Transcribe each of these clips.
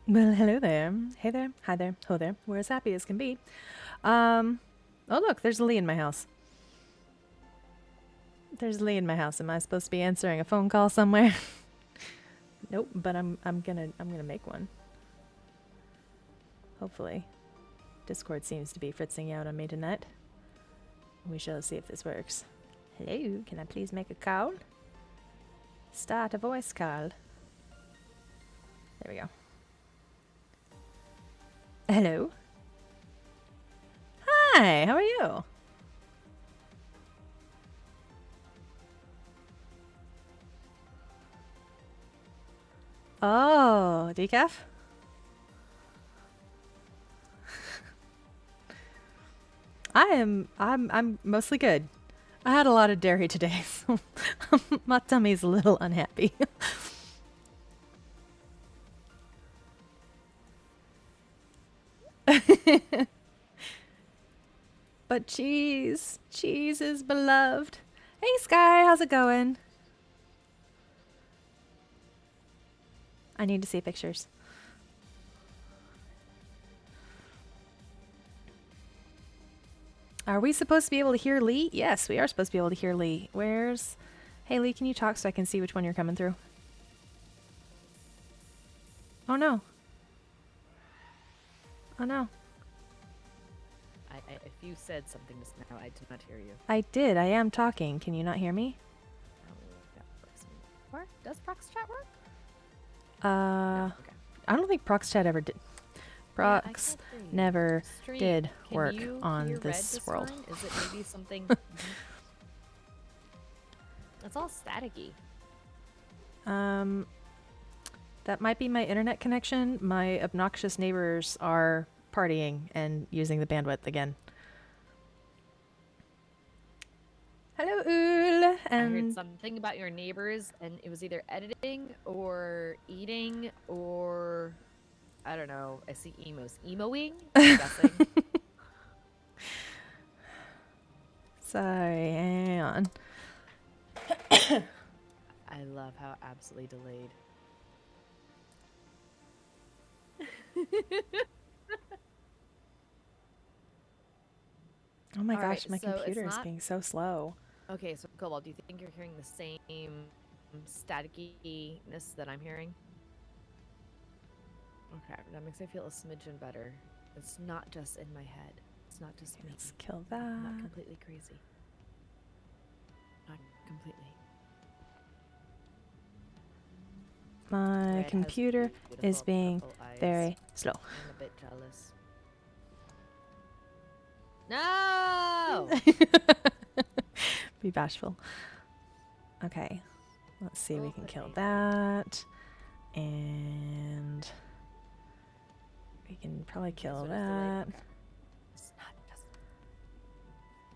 Well, hello there. Hey there. Hi there. Ho there. We're as happy as can be. Oh look, there's Lee in my house. There's Lee in my house. Am I supposed to be answering a phone call somewhere? Nope, but I'm gonna make one. Hopefully. Discord seems to be fritzing out on me tonight. We shall see if this works. Hello, can I please make a call? Start a voice call. There we go. Hello. Hi, how are you? Oh, decaf? I'm mostly good. I had a lot of dairy today, so my tummy's a little unhappy. But cheese is beloved. Hey Sky, how's it going? I need to see pictures. Are we supposed to be able to hear Lee? Yes, we are supposed to be able to hear Lee. Where's... Hey Lee, can you talk so I can see which one you're coming through? Oh no. Oh no. If you said something just now, I did not hear you. I did. I am talking. Can you not hear me? Does Prox chat work? No, okay. I don't think Prox chat ever did. Prox never did work on this world. Is it maybe something? It's all staticky. That might be my internet connection. My obnoxious neighbors are partying and using the bandwidth again. Hello, Ul. I heard something about your neighbors, and it was either editing or eating or I don't know. I see emos. Emoing? I'm guessing. Sorry, hang on. I love how absolutely delayed. Oh my gosh, my computer is being so slow. Okay, so Cobalt, do you think you're hearing the same staticky-ness that I'm hearing? Okay, that makes me feel a smidgen better. It's not just in my head. It's not just me. Let's kill that. I'm not completely crazy. Not completely. My computer is being very slow. I'm a bit jealous. No! Be bashful. Okay. Let's see, we can kill that. And we can probably kill that. It's not just...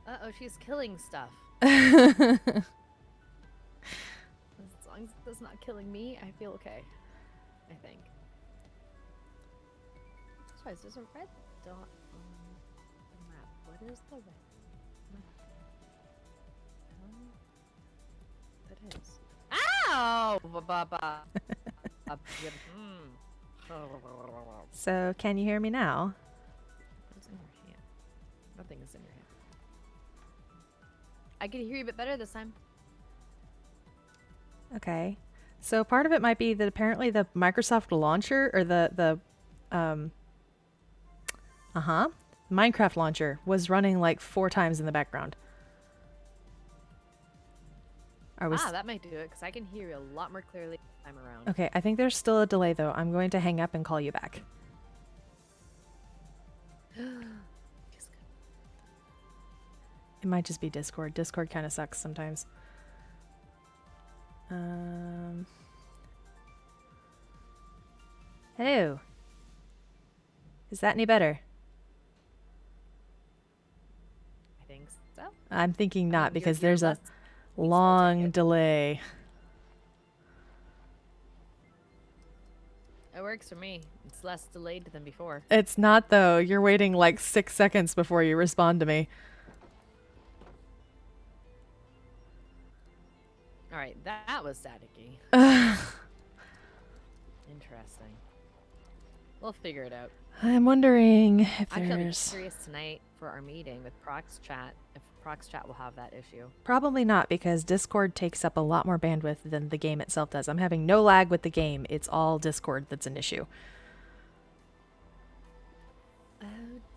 Uh-oh, she's killing stuff. As long as it's not killing me, I feel okay. I think. Sorry, there's a red dot on the map. What is the red map? That is. Ow! So, can you hear me now? What's in your hand? Nothing is in your hand. I can hear you a bit better this time. Okay. So part of it might be that apparently the Microsoft launcher or the Minecraft launcher was running like 4 times in the background. That might do it because I can hear you a lot more clearly this time around. Okay, I think there's still a delay though. I'm going to hang up and call you back. It might just be Discord. Discord kind of sucks sometimes. Hello. Is that any better? I think so. I'm thinking not because there's a long delay. It works for me. It's less delayed than before. It's not though. You're waiting like 6 seconds before you respond to me. Alright, that was staticky. Interesting. We'll figure it out. I'm wondering if Actually, I'll be there's... curious tonight for our meeting with Prox Chat if Prox Chat will have that issue. Probably not, because Discord takes up a lot more bandwidth than the game itself does. I'm having no lag with the game. It's all Discord that's an issue. Oh,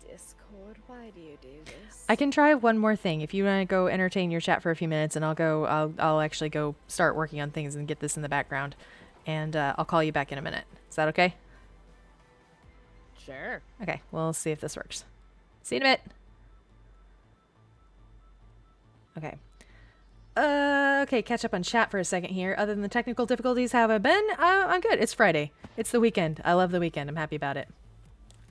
Discord, why do you do this? I can try one more thing. If you want to go entertain your chat for a few minutes, and I'll actually go start working on things and get this in the background. And I'll call you back in a minute. Is that okay? Sure. Okay, we'll see if this works. See you in a bit. Okay. Okay, catch up on chat for a second here. Other than the technical difficulties, how have I been? I'm good. It's Friday. It's the weekend. I love the weekend. I'm happy about it.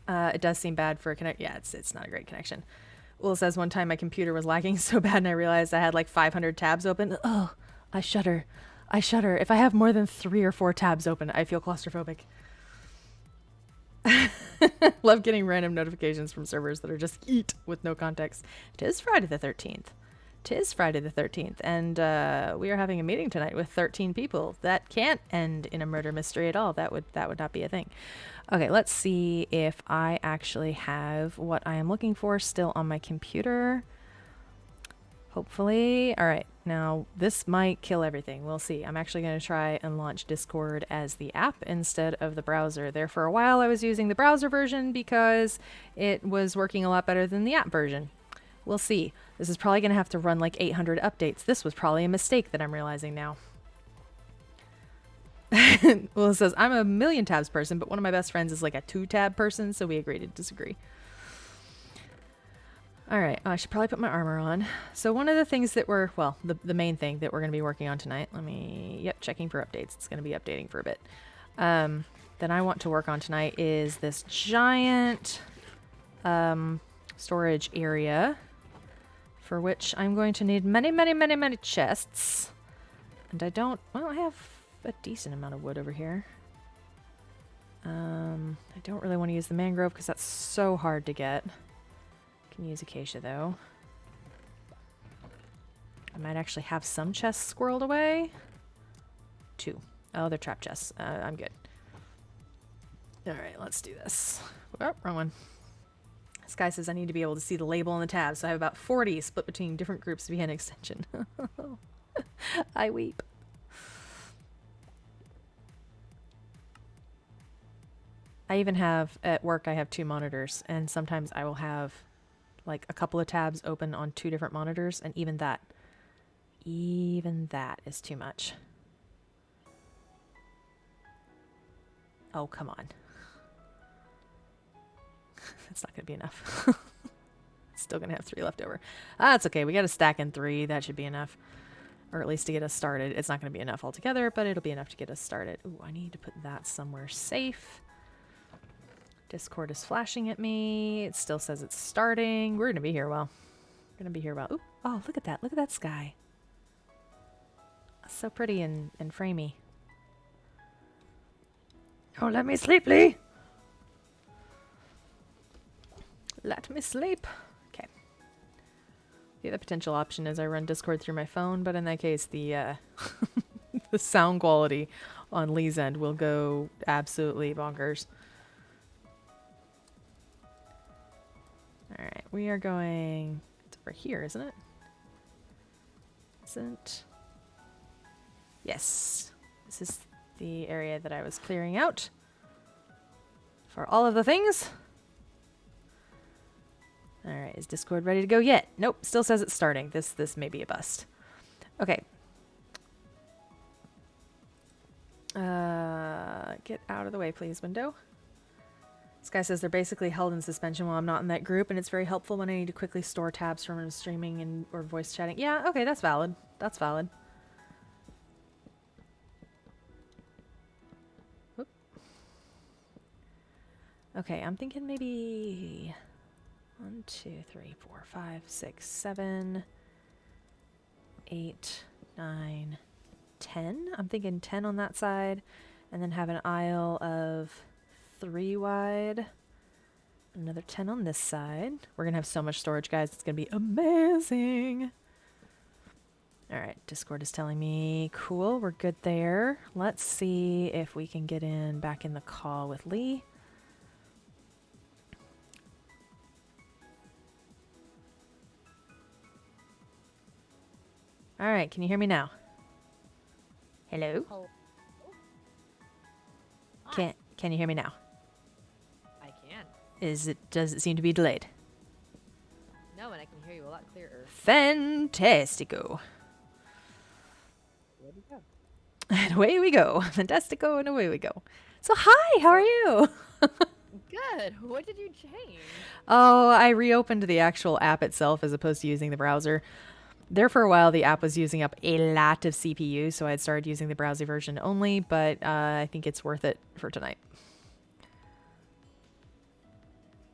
It does seem bad for a connect. Yeah, it's not a great connection. Will says one time my computer was lagging so bad and I realized I had like 500 tabs open. Oh, I shudder. I shudder. If I have more than 3 or 4 tabs open, I feel claustrophobic. Love getting random notifications from servers that are just eat with no context. It is Friday the 13th. Tis Friday the 13th, and we are having a meeting tonight with 13 people. That can't end in a murder mystery at all. That would not be a thing. Okay, let's see if I actually have what I am looking for still on my computer. Hopefully. All right, now this might kill everything. We'll see. I'm actually going to try and launch Discord as the app instead of the browser. There for a while I was using the browser version because it was working a lot better than the app version. We'll see. This is probably going to have to run like 800 updates. This was probably a mistake that I'm realizing now. Well, it says, I'm a million tabs person, but one of my best friends is like a 2-tab person, so we agree to disagree. All right. I should probably put my armor on. So one of the things that we're, well, the main thing that we're going to be working on tonight, checking for updates. It's going to be updating for a bit. That I want to work on tonight is this giant storage area, for which I'm going to need many, many, many, many chests. And I don't... Well, I have a decent amount of wood over here. I don't really want to use the mangrove because that's so hard to get. Can use acacia, though. I might actually have some chests squirreled away. 2. Oh, they're trap chests. I'm good. Alright, let's do this. Oh, wrong one. This guy says I need to be able to see the label on the tab, so I have about 40 split between different groups via an extension. I weep. I even have, at work, I have 2 monitors, and sometimes I will have like a couple of tabs open on 2 different monitors, and even that is too much. Oh, come on. That's not going to be enough. Still going to have 3 left over. That's okay. We got a stack in 3. That should be enough. Or at least to get us started. It's not going to be enough altogether, but it'll be enough to get us started. Ooh, I need to put that somewhere safe. Discord is flashing at me. It still says it's starting. We're going to be here a while. We're going to be here a while. Ooh, oh, look at that. Look at that sky. That's so pretty and framey. Oh, let me sleep, Lee. Let me sleep. Okay. The other potential option is I run Discord through my phone, but in that case, the the sound quality on Lee's end will go absolutely bonkers. All right, we are going. It's over here, isn't it? Isn't? Yes. This is the area that I was clearing out for all of the things. All right, is Discord ready to go yet? Nope, still says it's starting. This may be a bust. Okay. Get out of the way, please, window. This guy says they're basically held in suspension while I'm not in that group, and it's very helpful when I need to quickly store tabs from streaming and or voice chatting. Yeah, okay, that's valid. That's valid. Whoop. Okay, I'm thinking maybe 1, 2, 3, 4, 5, 6, 7, 8, 9, 10. I'm thinking 10 on that side, and then have an aisle of 3 wide. Another 10 on this side. We're gonna have so much storage, guys. It's gonna be amazing. All right, Discord is telling me, cool, we're good there. Let's see if we can get in back in the call with Lee. All right, can you hear me now? Hello? Oh, hi. Can you hear me now? I can. Does it seem to be delayed? No, and I can hear you a lot clearer. Fantastico. Where'd you go? And away we go. Fantastico, and away we go. So hi, how are you? Good. What did you change? Oh, I reopened the actual app itself as opposed to using the browser. There for a while, the app was using up a lot of CPU, so I had started using the browser version only, but I think it's worth it for tonight.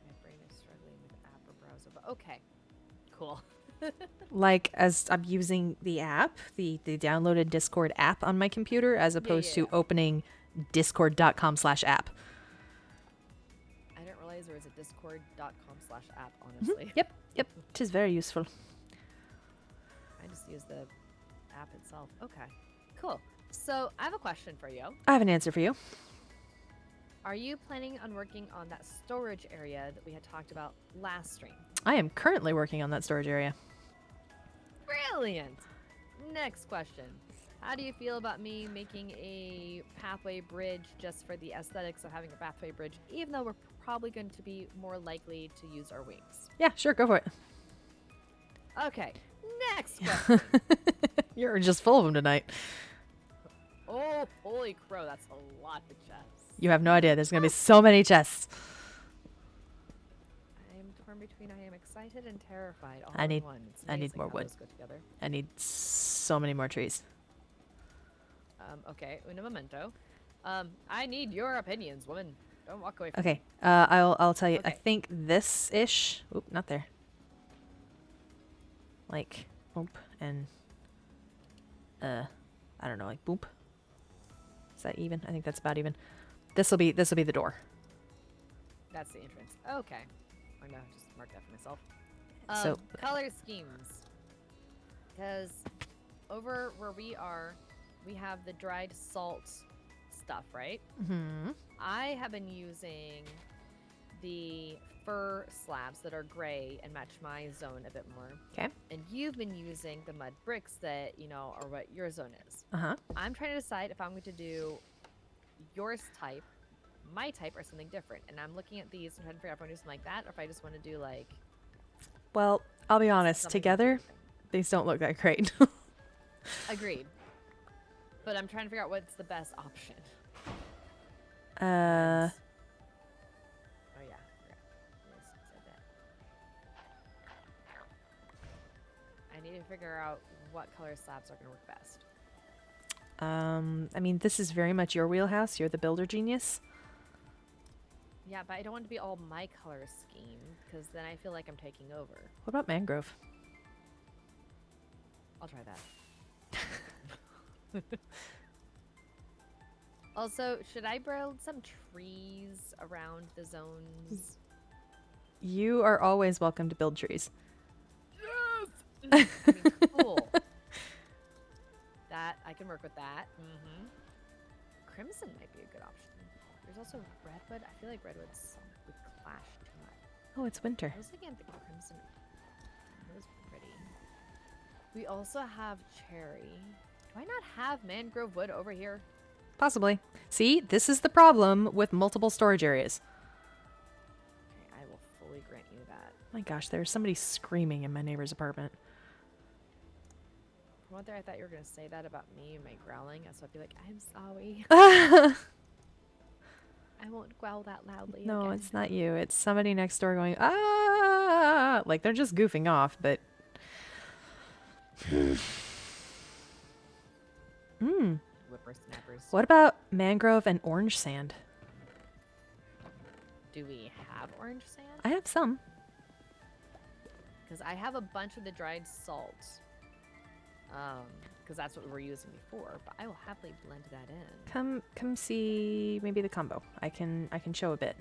My brain is struggling with app or browser, but okay. Cool. Like, as I'm using the app, the downloaded Discord app on my computer, as opposed to opening discord.com/app. I didn't realize there was a discord.com/app, honestly. Yep, it is very useful. I just use the app itself. Okay. Cool. So I have a question for you. I have an answer for you. Are you planning on working on that storage area that we had talked about last stream? I am currently working on that storage area. Brilliant. Next question. How do you feel about me making a pathway bridge just for the aesthetics of having a pathway bridge, even though we're probably going to be more likely to use our wings? Yeah, sure, go for it. Okay. Next question. You're just full of them tonight. Oh, holy crow. That's a lot of chests. You have no idea. There's going to be so many chests. I am torn between I am excited and terrified all I in need- one. It's I need amazing more how wood. those go together. I need so many more trees. Okay, una momento. I need your opinions, woman. Don't walk away from Okay, I'll tell you. I Okay. think this-ish. Oop, not there. Like, boop, and I don't know, like boop. Is that even? I think that's about even. This'll be the door. That's the entrance. Okay. I'm gonna just mark that for myself. So- color schemes. Because over where we are, we have the dried salt stuff, right? Mm-hmm. I have been using the fir slabs that are gray and match my zone a bit more. Okay. And you've been using the mud bricks that, are what your zone is. Uh-huh. I'm trying to decide if I'm going to do yours type, my type, or something different. And I'm looking at these and trying to figure out if I want to do something like that or if I just want to do like Well, I'll be honest. something Together, different. these don't look that great. Agreed. But I'm trying to figure out what's the best option. uh, Oh yeah. Yes, said that. I need to figure out what color slabs are going to work best. I mean, this is very much your wheelhouse. You're the builder genius. Yeah, but I don't want it to be all my color scheme because then I feel like I'm taking over. What about mangrove? I'll try that. Also, should I build some trees around the zones? You are always welcome to build trees. Yes! I mean, cool. That, I can work with that. Mm-hmm. Crimson might be a good option. There's also redwood. I feel like redwood would clash too much. Oh, it's winter. I was looking at the crimson. It was pretty. We also have cherry. Do I not have mangrove wood over here? Possibly. See, this is the problem with multiple storage areas. Okay, I will fully grant you that. My gosh, there's somebody screaming in my neighbor's apartment. From what there, I thought you were going to say that about me and my growling, so I'd be like, I'm sorry. No, I won't growl that loudly. it's not you. It's somebody next door going, ah! Like, they're just goofing off, but... Whippersnappers. What about mangrove and orange sand? Do we have orange sand? I have some. Because I have a bunch of the dried salt. Because that's what we were using before. But I will happily blend that in. Come see maybe the combo. I can show a bit.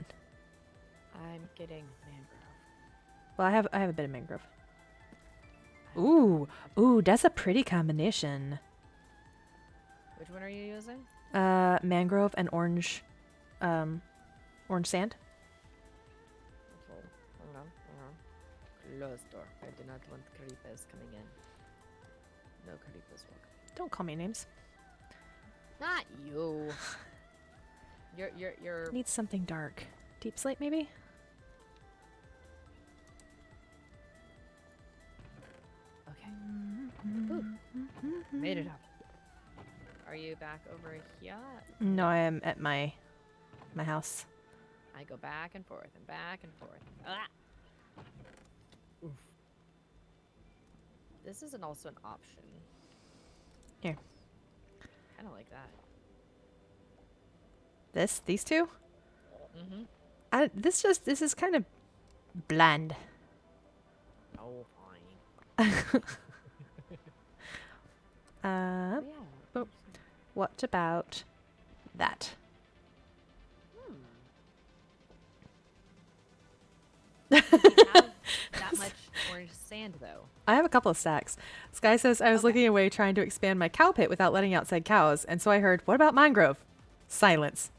I'm getting mangrove. Well, I have a bit of mangrove. Ooh, that's a pretty combination. Which one are you using? Mangrove and orange sand. Hold on. Close door. I do not want creepers coming in. No Caritas work. Don't call me names. Not you. You're. Needs something dark. Deep slate, maybe? Okay. Ooh. Made it up. Are you back over here? No, I am at my house. I go back and forth and back and forth. Ah! Oof. This isn't also an option. Here. Kind of like that. These two? Mm-hmm. This is kind of bland. Oh, fine. Uh, Yeah. what about that? We have that much orange sand, though. I have a couple of stacks. Sky says, I was looking away trying to expand my cow pit without letting outside cows, and so I heard, what about mangrove? Silence.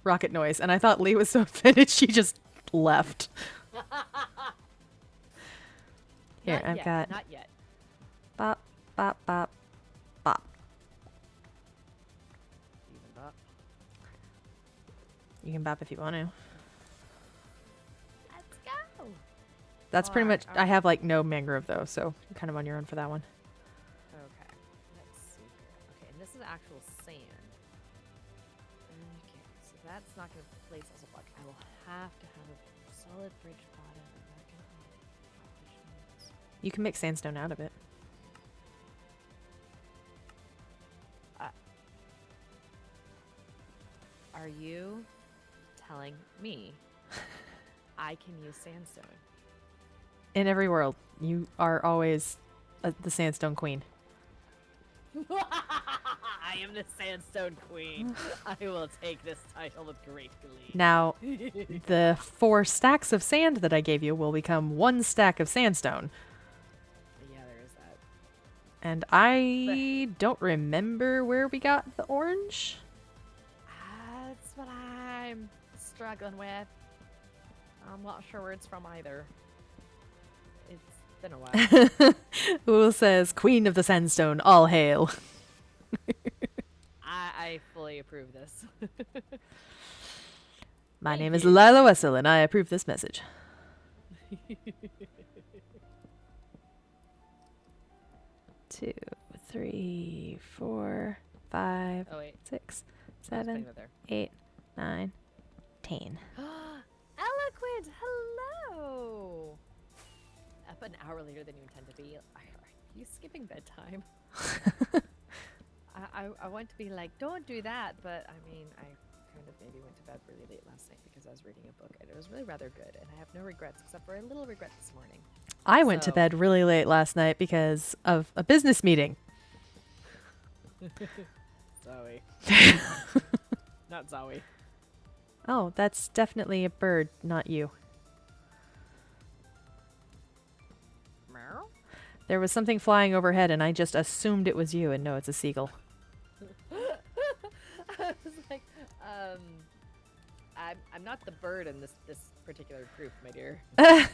Rocket noise. And I thought Lee was so offended she just left. Here, Not I've yet, got Not yet. bop, bop, bop, bop. Even bop. You can bop if you want to. Let's go. That's pretty much, Alright. I have like no mangrove though, so you're kind of on your own for that one. Okay. Let's see here. Okay, and this is actual sand. Okay, so that's not going to place as a block. I will have to have a solid bridge bottom. And that can which means You can make sandstone out of it. Are you telling me I can use sandstone? In every world, you are always the sandstone queen. I am the sandstone queen. I will take this title with great glee. Now, the 4 stacks of sand that I gave you will become 1 stack of sandstone. Yeah, there is that. And I don't remember where we got the orange. That's what I'm struggling with. I'm not sure where it's from either. It's been a while. Ul says, Queen of the Sandstone, all hail. I fully approve this. My Thank name is you. Lila Wessel, and I approve this message. 2, 3, 4, 5, Oh wait, 6, I was 7, putting that there. 8, 9, 10. Eloquent, hello. Up an hour later than you intend to be. Are you skipping bedtime? I want to be like, don't do that, but I mean, I kind of maybe went to bed really late last night because I was reading a book and it was really rather good, and I have no regrets except for a little regret this morning. I went to So- bed really late last night because of a business meeting. Zoe. Not Zoe. Oh, that's definitely a bird, not you. Meow? There was something flying overhead, and I just assumed it was you, and no, it's a seagull. I was like, I'm not the bird in this particular group, my dear. Okay.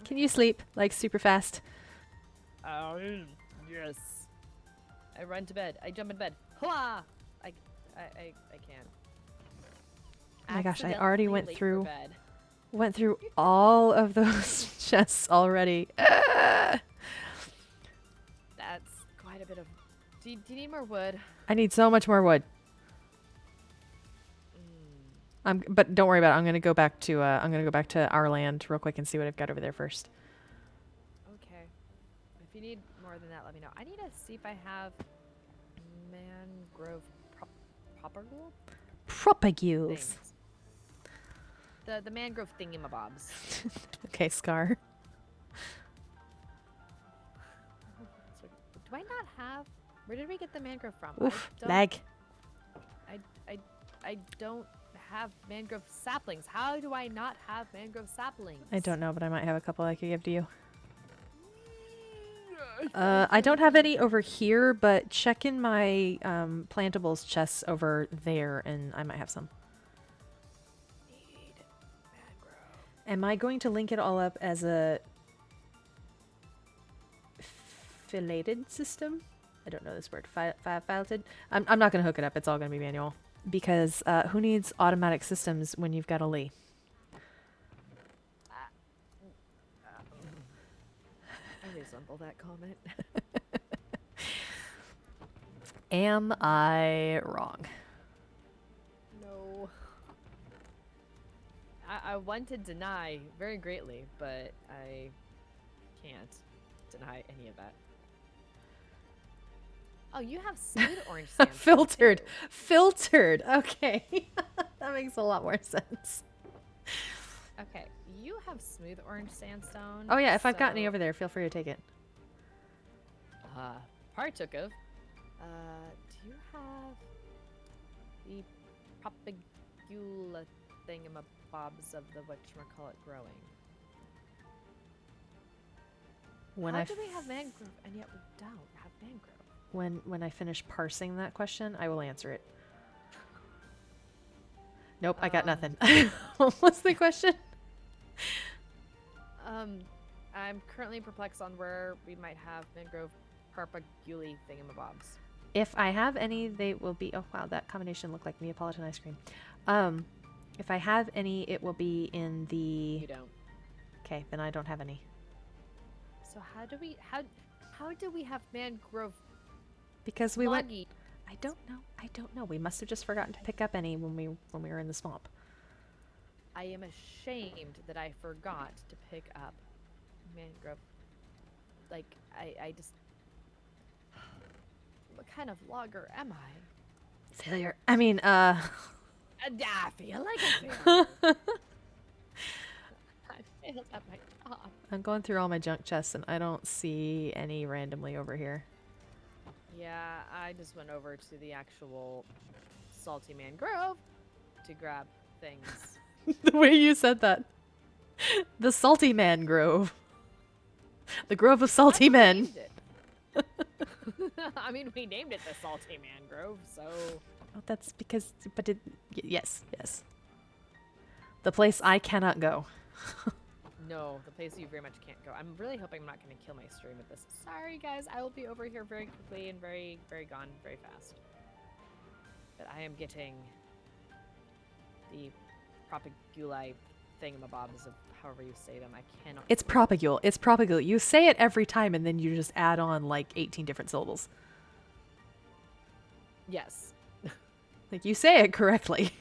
Can you sleep, like, super fast? Oh, yes. I run to bed. I jump in bed. Hua! I can't. Oh my gosh, I Accidentally already went late for through bed. went through all of those chests already. That's quite a bit of. Do you need more wood? I need so much more wood. But don't worry about it. I'm gonna go back to our land real quick and see what I've got over there first. Okay. If you need more than that, let me know. I need to see if I have mangrove propagule Propagules. things. The mangrove thingamabobs. Okay, Scar. So, do I not have? Where did we get the mangrove from? Oof, I don't, lag. I don't have mangrove saplings. How do I not have mangrove saplings? I don't know, but I might have a couple I could give to you. I don't have any over here, but check in my plantables chests over there, and I might have some. Need mangrove. Am I going to link it all up as a filated system. I don't know this word. Filated. I'm not going to hook it up. It's all going to be manual. Because who needs automatic systems when you've got a Lee? I resemble that comment. Am I wrong? No. I want to deny very greatly, but I can't deny any of that. Oh, you have smooth orange sandstone. Filtered. too. Filtered. Okay. That makes a lot more sense. Okay, you have smooth orange sandstone. Oh yeah, if I've got any so- over there, feel free to take it. Partook of. Do you have the propagula thingamabobs of the whatchamacallit growing? When How I do we have mangrove and yet we don't have mangrove? when I finish parsing that question, I will answer it. Nope, I got nothing. What's the question? I'm currently perplexed on where we might have mangrove propagula thingamabobs. If I have any, they will be. Oh wow, that combination looked like Neapolitan ice cream. If I have any, it will be in the. You don't. Okay, then I don't have any. So how do we have mangrove? Because we went. Loggy? I don't know. I don't know. We must have just forgotten to pick up any when we were in the swamp. I am ashamed that I forgot to pick up mangrove. Like I just. What kind of logger am I? Failure. I mean, I feel like a failure. I failed at my job. I'm going through all my junk chests and I don't see any randomly over here. Yeah, I just went over to the actual salty mangrove to grab things. The way you said that. The salty man grove. The grove of salty That's what we men. named it. I mean, we named it the Salty Mangrove, so... Oh, that's because... But it... Yes, yes. The place I cannot go. No, the place you very much can't go. I'm really hoping I'm not going to kill my stream with this. Sorry, guys. I will be over here very quickly and very, very gone very fast. But I am getting the propaguli thingamabobs of however you say them. I cannot... It's propagule. It's propagule. You say it every time and then you just add on like 18 different syllables. Yes. Like you say it correctly.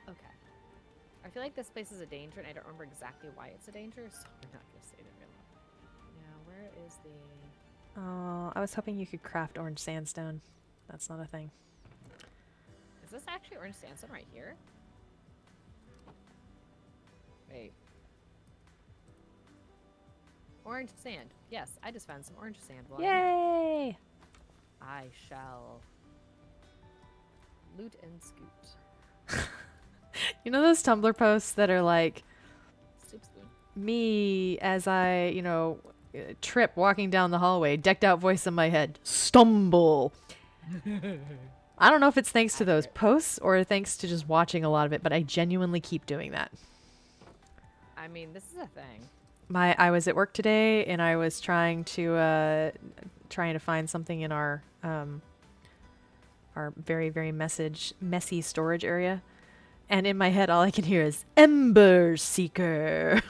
Okay. I feel like this place is a danger, and I don't remember exactly why it's a danger, so I'm not going to say it real loud. Now, where is the... Oh, I was hoping you could craft orange sandstone. That's not a thing. Is this actually orange sandstone right here? Wait. Orange sand. Yes, I just found some orange sand. While I'm here. Yay! I shall loot and scoot. You know those Tumblr posts that are like, Soup spoon. me as I, trip walking down the hallway, decked out voice in my head, stumble. I don't know if it's thanks to those posts or thanks to just watching a lot of it, but I genuinely keep doing that. I mean, this is a thing. I was at work today and I was trying to find something in our very, very messy storage area. And in my head, all I can hear is Ember Seeker.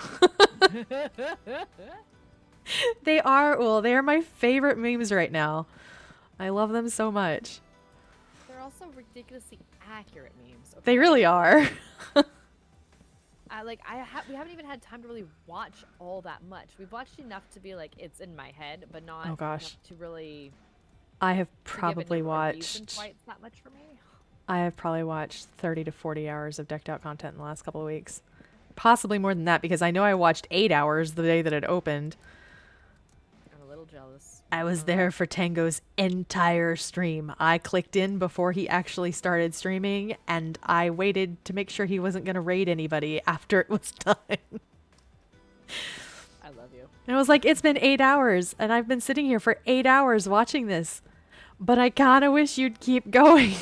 They are my favorite memes right now. I love them so much. They're also ridiculously accurate memes. Okay? They really are. We haven't even had time to really watch all that much. We've watched enough to be like, it's in my head, but not Oh, gosh. enough to really... I have to give it probably a reason watched why it's that much for me. 30 to 40 hours of decked out content in the last couple of weeks. Possibly more than that because I know I watched 8 hours the day that it opened. I'm a little jealous. I was there for Tango's entire stream. I clicked in before he actually started streaming and I waited to make sure he wasn't going to raid anybody after it was done. I love you. And I was like, it's been 8 hours and I've been sitting here for 8 hours watching this, but I kind of wish you'd keep going.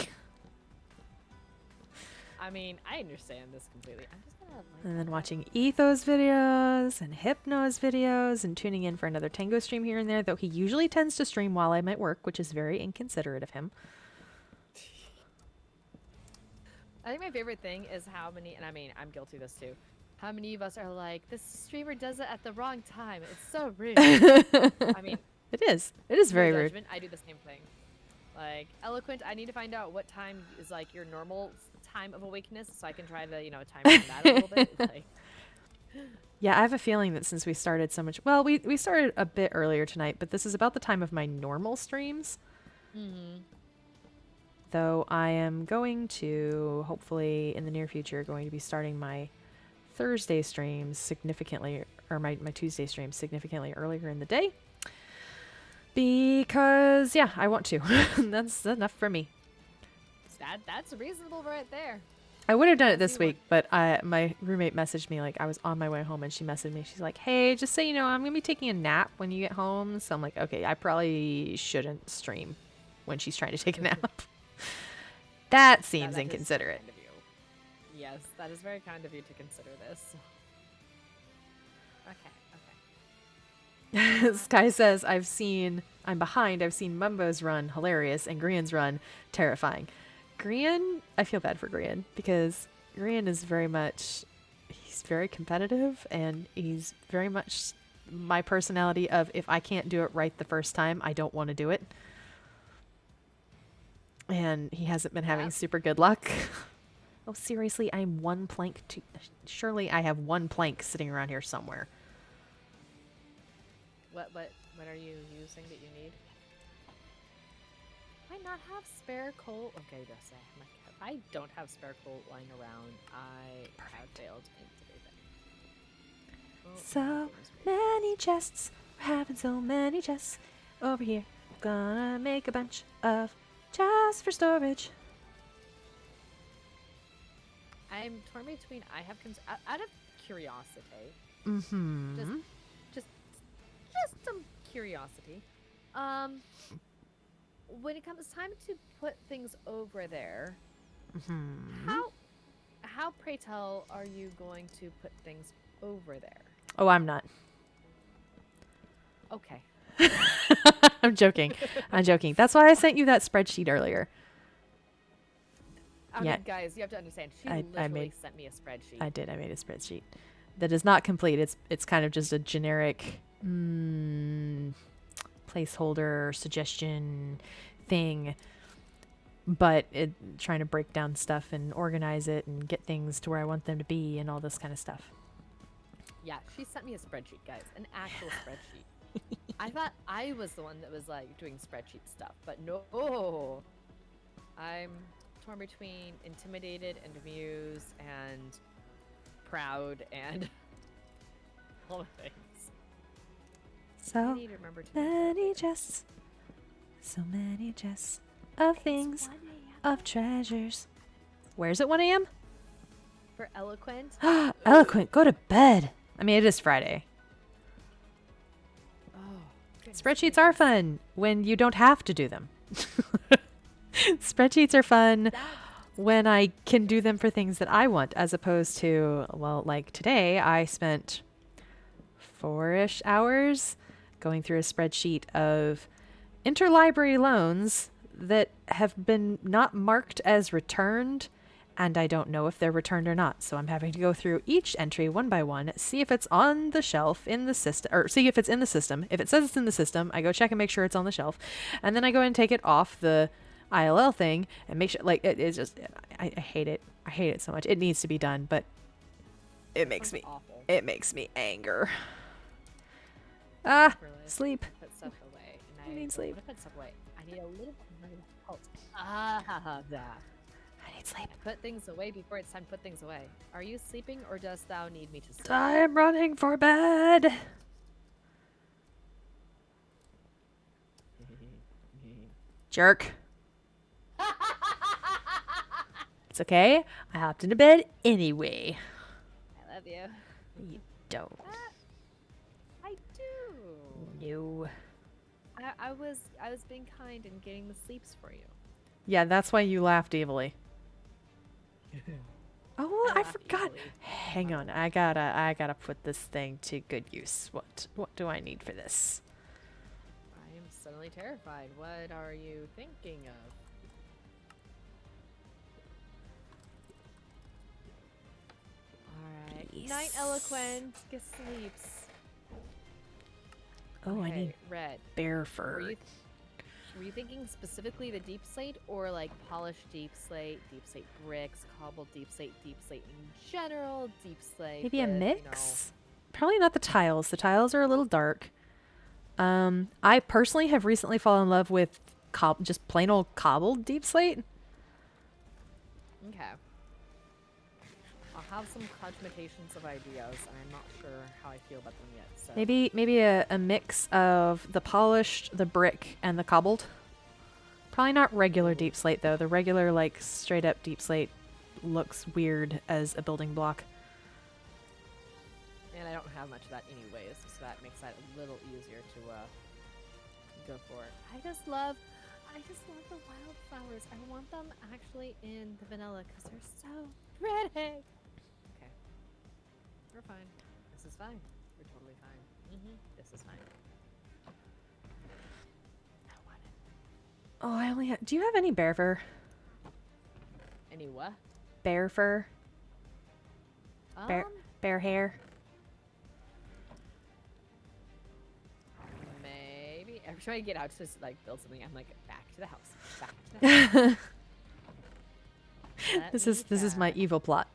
I mean, I understand this completely. I'm just gonna like And then that. watching Ethos videos and Hypno's videos and tuning in for another Tango stream here and there, though he usually tends to stream while I'm at work, which is very inconsiderate of him. I think my favorite thing is how many, and I mean, I'm guilty of this too. How many of us are like, this streamer does it at the wrong time. It's so rude. I mean, It is. It is no very rude. judgment. I do the same thing. Like, Eloquent, I need to find out what time is like your normal time of awakeness so I can try to, time around that a little bit. It's like, Yeah, I have a feeling that since we started so much, well, we started a bit earlier tonight, but this is about the time of my normal streams. Though I am going to, hopefully in the near future, going to be starting my Thursday streams significantly, or my Tuesday streams significantly earlier in the day. Because, yeah, I want to. That's enough for me. that's reasonable right there. I would have done it As this you week, but my roommate messaged me, like, I was on my way home, and she messaged me. She's like, hey, just so you know, I'm going to be taking a nap when you get home. So I'm like, okay, I probably shouldn't stream when she's trying to take a nap. That seems That is inconsiderate. kind of you. Yes, that is very kind of you to consider this. Okay. Sky says, I'm behind. I've seen Mumbo's run, hilarious, and Grian's run, terrifying. Grian, I feel bad for Grian because Grian is he's very competitive, and he's very much my personality of if I can't do it right the first time, I don't want to do it. And he hasn't been having super good luck. Oh, seriously, I'm one plank to... Surely I have one plank sitting around here somewhere. What are you using that you need? I not have spare coal. Okay, just say if I don't have spare coal lying around, I have failed into everything. So many chests. We're having so many chests over here. Gonna make a bunch of just for storage. I'm torn between. I have out of curiosity. Mm-hmm. Just some curiosity. When it comes time to put things over there, how pray tell are you going to put things over there? Oh, I'm not. Okay. I'm joking. I'm joking. That's why I sent you that spreadsheet earlier. I mean, guys, you have to understand. She literally sent me a spreadsheet. I did. I made a spreadsheet that is not complete. It's kind of just a generic placeholder suggestion thing, but trying to break down stuff and organize it and get things to where I want them to be and all this kind of stuff. Yeah, she sent me a spreadsheet, guys, an actual spreadsheet. I thought I was the one that was like doing spreadsheet stuff, but no. I'm torn between intimidated and amused and proud and all the things. So many chests, so many chests of things, of treasures. Where's it 1 a.m.? For Eloquent. Eloquent, go to bed. I mean, it is Friday. Oh, spreadsheets are fun when you don't have to do them. Spreadsheets are fun when I can do them for things that I want, as opposed to, well, like today, I spent 4-ish hours going through a spreadsheet of interlibrary loans that have been not marked as returned, and I don't know if they're returned or not. So I'm having to go through each entry one by one, see if it's on the shelf in the system, or see if it's in the system. If it says it's in the system, I go check and make sure it's on the shelf, and then I go and take it off the ILL thing and make sure, like, it's just, I hate it. I hate it so much. It needs to be done, but it makes me anger. Sleep. Put stuff away. And I need sleep. Put stuff away. I need a little bit more help. That. I need sleep. I put things away before it's time to put things away. Are you sleeping, or dost thou need me to sleep? I am running for bed. Jerk. It's okay. I hopped into bed anyway. I love you. You don't. I do. No. I was being kind and getting the sleeps for you. Yeah, that's why you laughed evilly. Oh, I laugh forgot. easily. Hang on. I gotta put this thing to good use. What do I need for this? I am suddenly terrified. What are you thinking of? Alright. Night Peace. Eloquent. Get sleeps. Oh, I Okay, need Red. bear Were fur. you thinking specifically the deep slate or like polished deep slate bricks, cobbled deep slate in general, deep slate Maybe a with, mix? Probably not the tiles. The tiles are a little dark. I personally have recently fallen in love with just plain old cobbled deep slate. Okay. I'll have some cogitations of ideas, and I'm not sure how I feel about them yet. So Maybe a mix of the polished, the brick, and the cobbled. Probably not regular deep slate though. The regular like straight up deep slate looks weird as a building block. and I don't have much of that anyways, so that makes that a little easier to go for it. I just love the wildflowers. I want them actually in the vanilla because they're so pretty. Okay, we're fine. This is fine. We're totally fine. This is fine. I want it. Oh, I only have. Do you have any bear fur? Any what? Bear fur? Bear hair? Maybe. Every time I get out to just, like build something, I'm like, back to the house. Back to the house. This is my evil plot.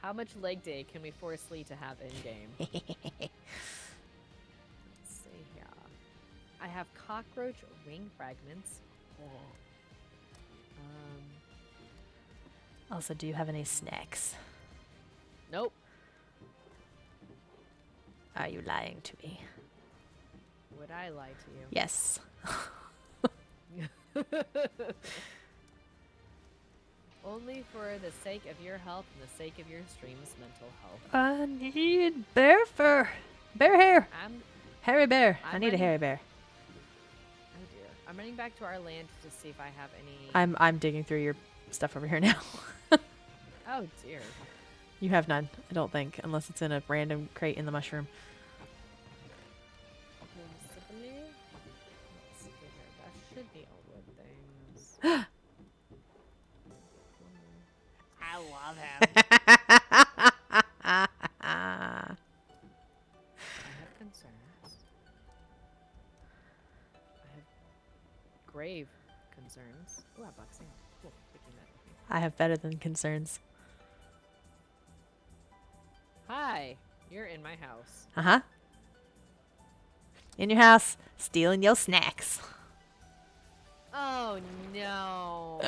How much leg day can we force Lee to have in game? Let's see here. I have cockroach wing fragments. Also, do you have any snacks? Nope. Are you lying to me? Would I lie to you? Yes. Only for the sake of your health and the sake of your stream's mental health. I need bear fur. Bear hair. Hairy bear. I I'm need a ready. hairy bear. Oh dear. I'm running back to our land to see if I have any. I'm digging through your stuff over here now. Oh dear. You have none, I don't think, unless it's in a random crate in the mushroom. Possibly. Let's see here. That should be all wood things. I love him. I have concerns. I have grave concerns. Ooh, a boxing. Cool. Taking that with me. I have better than concerns. Hi. You're in my house. Uh-huh. In your house, stealing your snacks. Oh no.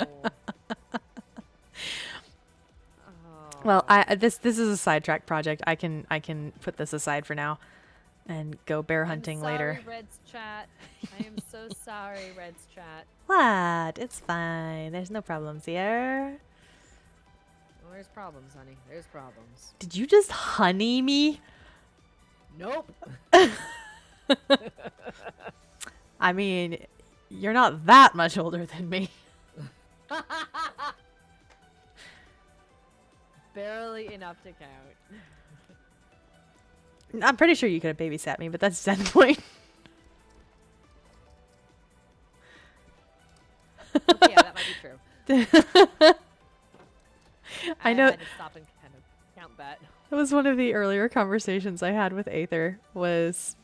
Well, this is a sidetrack project. I can put this aside for now and go bear hunting later. Sorry, Red's chat. I am so sorry, Red's chat. What? It's fine. There's no problems here. Well, there's problems, honey. There's problems. Did you just honey me? Nope. I mean, you're not that much older than me. Barely enough to count. I'm pretty sure you could have babysat me, but that's the point. Okay, yeah, that might be true. I know. had to stop and kind of count that. It was one of the earlier conversations I had with Aether was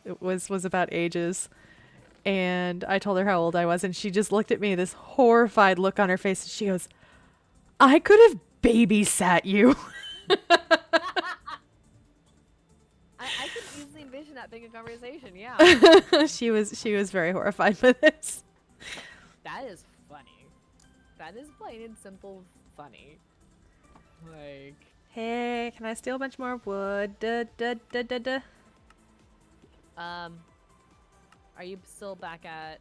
about ages. And I told her how old I was, and she just looked at me, this horrified look on her face, and she goes, I could have babysat you. I could easily envision that being a conversation, yeah. She was very horrified by this. That is funny. That is plain and simple funny. Like, Hey, can I steal a bunch more wood? Duh, duh, duh, duh, duh. are you still back at...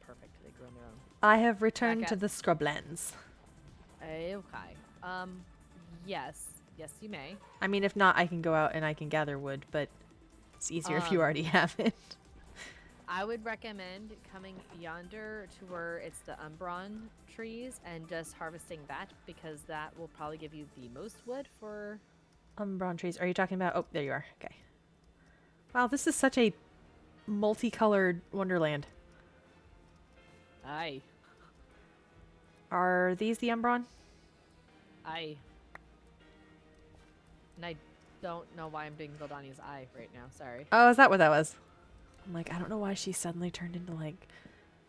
Perfect, they grew on their own. I have returned Back to at- the scrublands. Okay. Yes. Yes, you may. I mean, if not, I can go out and I can gather wood, but it's easier if you already have it. I would recommend coming yonder to where it's the Umbron trees and just harvesting that because that will probably give you the most wood for... Umbron trees. Are you talking about... Oh, there you are. Okay. Wow, this is such a multicolored wonderland. Aye. Are these the Umbron? Aye. And I don't know why I'm doing Goldani's eye right now. Sorry. Oh, is that what that was? I'm like, I don't know why she suddenly turned into, like,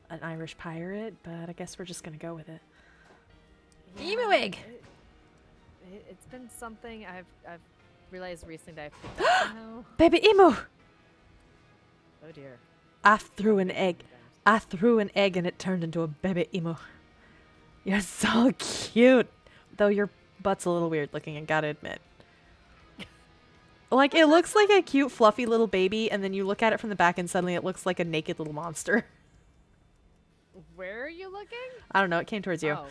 an Irish pirate, but I guess we're just gonna go with it. Emu egg! It's been something I've realized recently that I've picked up somehow. Baby emu! Oh dear. I threw an egg. I threw an egg and it turned into a baby emu. You're so cute. Though your butt's a little weird looking, I gotta admit. Like, it looks like a cute, fluffy little baby, and then you look at it from the back and suddenly it looks like a naked little monster. Where are you looking? I don't know, it came towards you. Oh.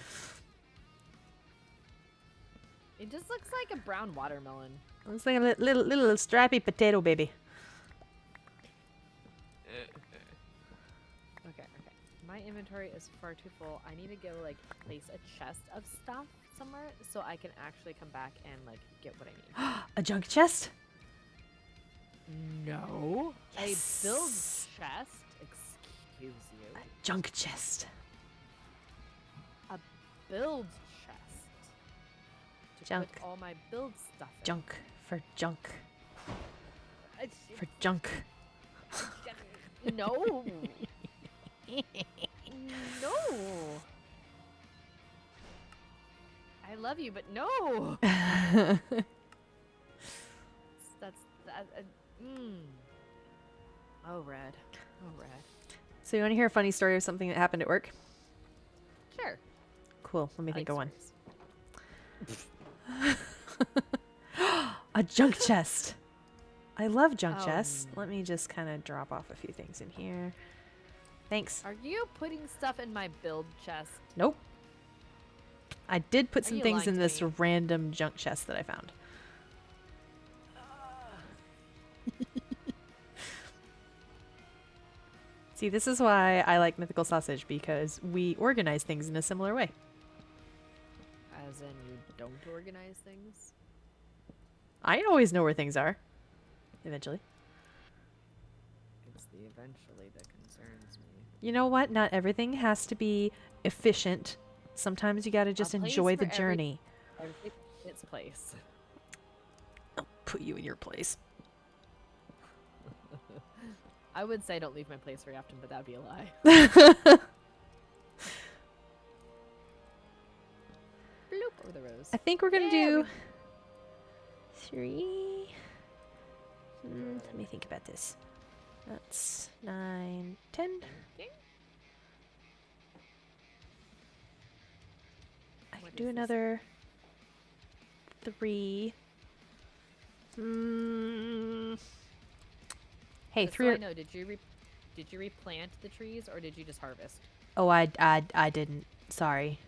It just looks like a brown watermelon. It looks like a little strappy potato baby. Okay. My inventory is far too full. I need to go, like, place a chest of stuff somewhere so I can actually come back and, like, get what I need. A junk chest? No. Yes. A build chest? Excuse you. A junk chest. A build chest. To Junk. put all my build stuff in. Junk for junk. It's- For junk. No. No. I love you, but no. That's that. Oh, red. Oh, red. So you want to hear a funny story of something that happened at work? Sure. Cool. Let me I think like of one. stories. A junk chest. I love junk Oh, chests. no. Let me just kind of drop off a few things in here. Thanks. Are you putting stuff in my build chest? Nope. I did put Are some you things lying in to this me? random junk chest that I found. See, this is why I like Mythical Sausage, because we organize things in a similar way. As in, you don't organize things? I always know where things are. Eventually. It's the eventually that concerns me. You know what? Not everything has to be efficient. Sometimes you gotta just place enjoy for the every- journey. Everything in its place. I'll put you in your place. I would say don't leave my place very often, but that would be a lie. Bloop over the rose. I think we're gonna Yeah, do 3. Let me think about this. That's 9, 10. Ding. I What can do is this? another 3. Hey, Just 3. so I know, did you replant the trees or did you just harvest? Oh, I didn't. Sorry.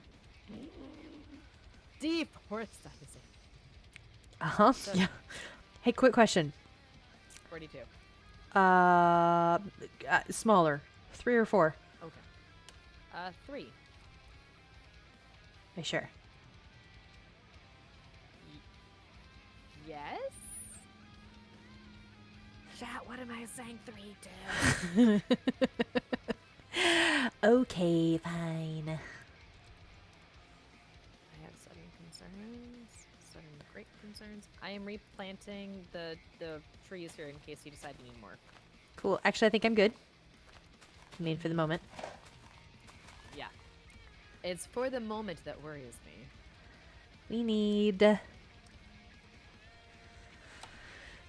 Deforestation. Uh-huh. So- Yeah. Hey, quick question. 42. Smaller. 3 or 4? Okay. 3. Are you sure? Yes? Chat, what am I saying? 3 to? Okay, fine. I have sudden concerns. Sudden great concerns. I am replanting the trees here in case you decide you need more. Cool. Actually, I think I'm good. I mean, for the moment. Yeah. It's for the moment that worries me. We need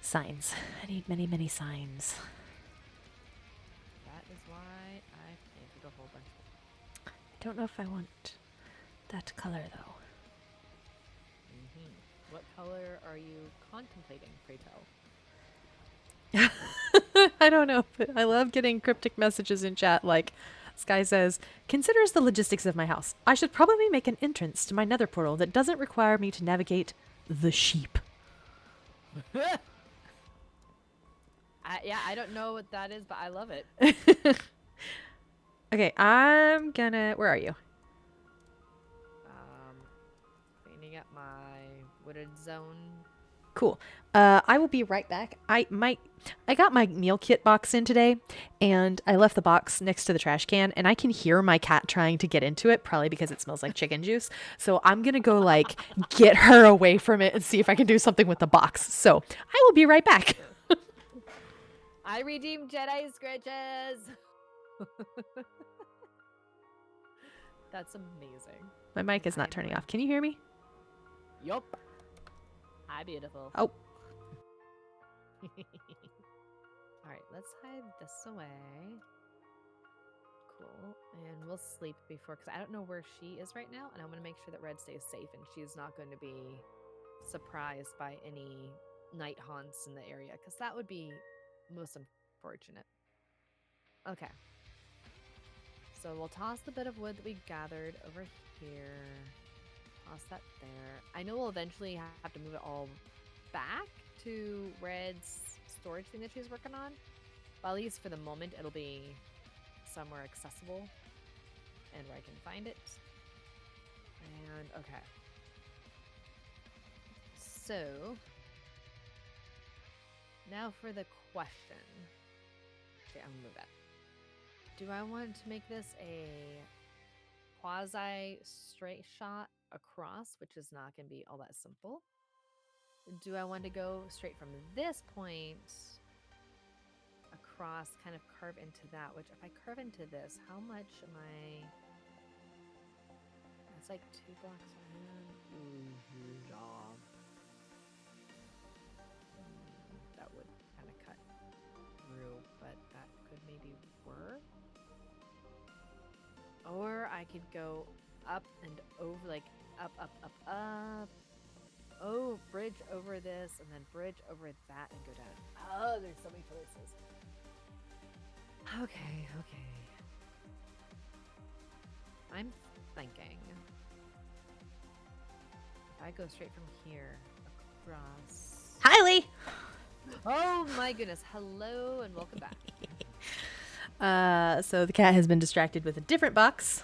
signs. I need many, many signs. That is why I planted a whole bunch. I don't know if I want that color, though. What color are you contemplating, pray tell? I don't know, but I love getting cryptic messages in chat like, Sky says, considers the logistics of my house. I should probably make an entrance to my nether portal that doesn't require me to navigate the sheep. Yeah, I don't know what that is, but I love it. Okay, I'm gonna. Where are you? Cleaning up my wooded zone. Cool. I will be right back. I got my meal kit box in today, and I left the box next to the trash can, and I can hear my cat trying to get into it, probably because it smells like chicken juice. So I'm gonna go like get her away from it and see if I can do something with the box. So I will be right back. I redeemed Jedi Scritches. That's amazing. My mic is not turning off. Can you hear me? Yup. Hi, beautiful. Oh. All right, let's hide this away. Cool. And we'll sleep before, because I don't know where she is right now, and I want to make sure that Red stays safe and she's not going to be surprised by any night haunts in the area, because that would be most unfortunate. Okay. So we'll toss the bit of wood that we gathered over here. Toss that there. I know we'll eventually have to move it all back to Red's storage thing that she's working on. But at least for the moment, it'll be somewhere accessible and where I can find it. And okay. So now for the question. Okay, I'm gonna move that. Do I want to make this a quasi straight shot across, which is not going to be all that simple? Do I want to go straight from this point across, kind of curve into that? Which, if I curve into this, how much am I? It's like 2 blocks around. That would kind of cut through, but that could maybe work. Or I could go up and over, like up. Oh, bridge over this, and then bridge over that, and go down. Oh, there's so many places. Okay. I'm thinking if I go straight from here across. Hi, Lee. Oh my goodness! Hello and welcome back. So the cat has been distracted with a different box,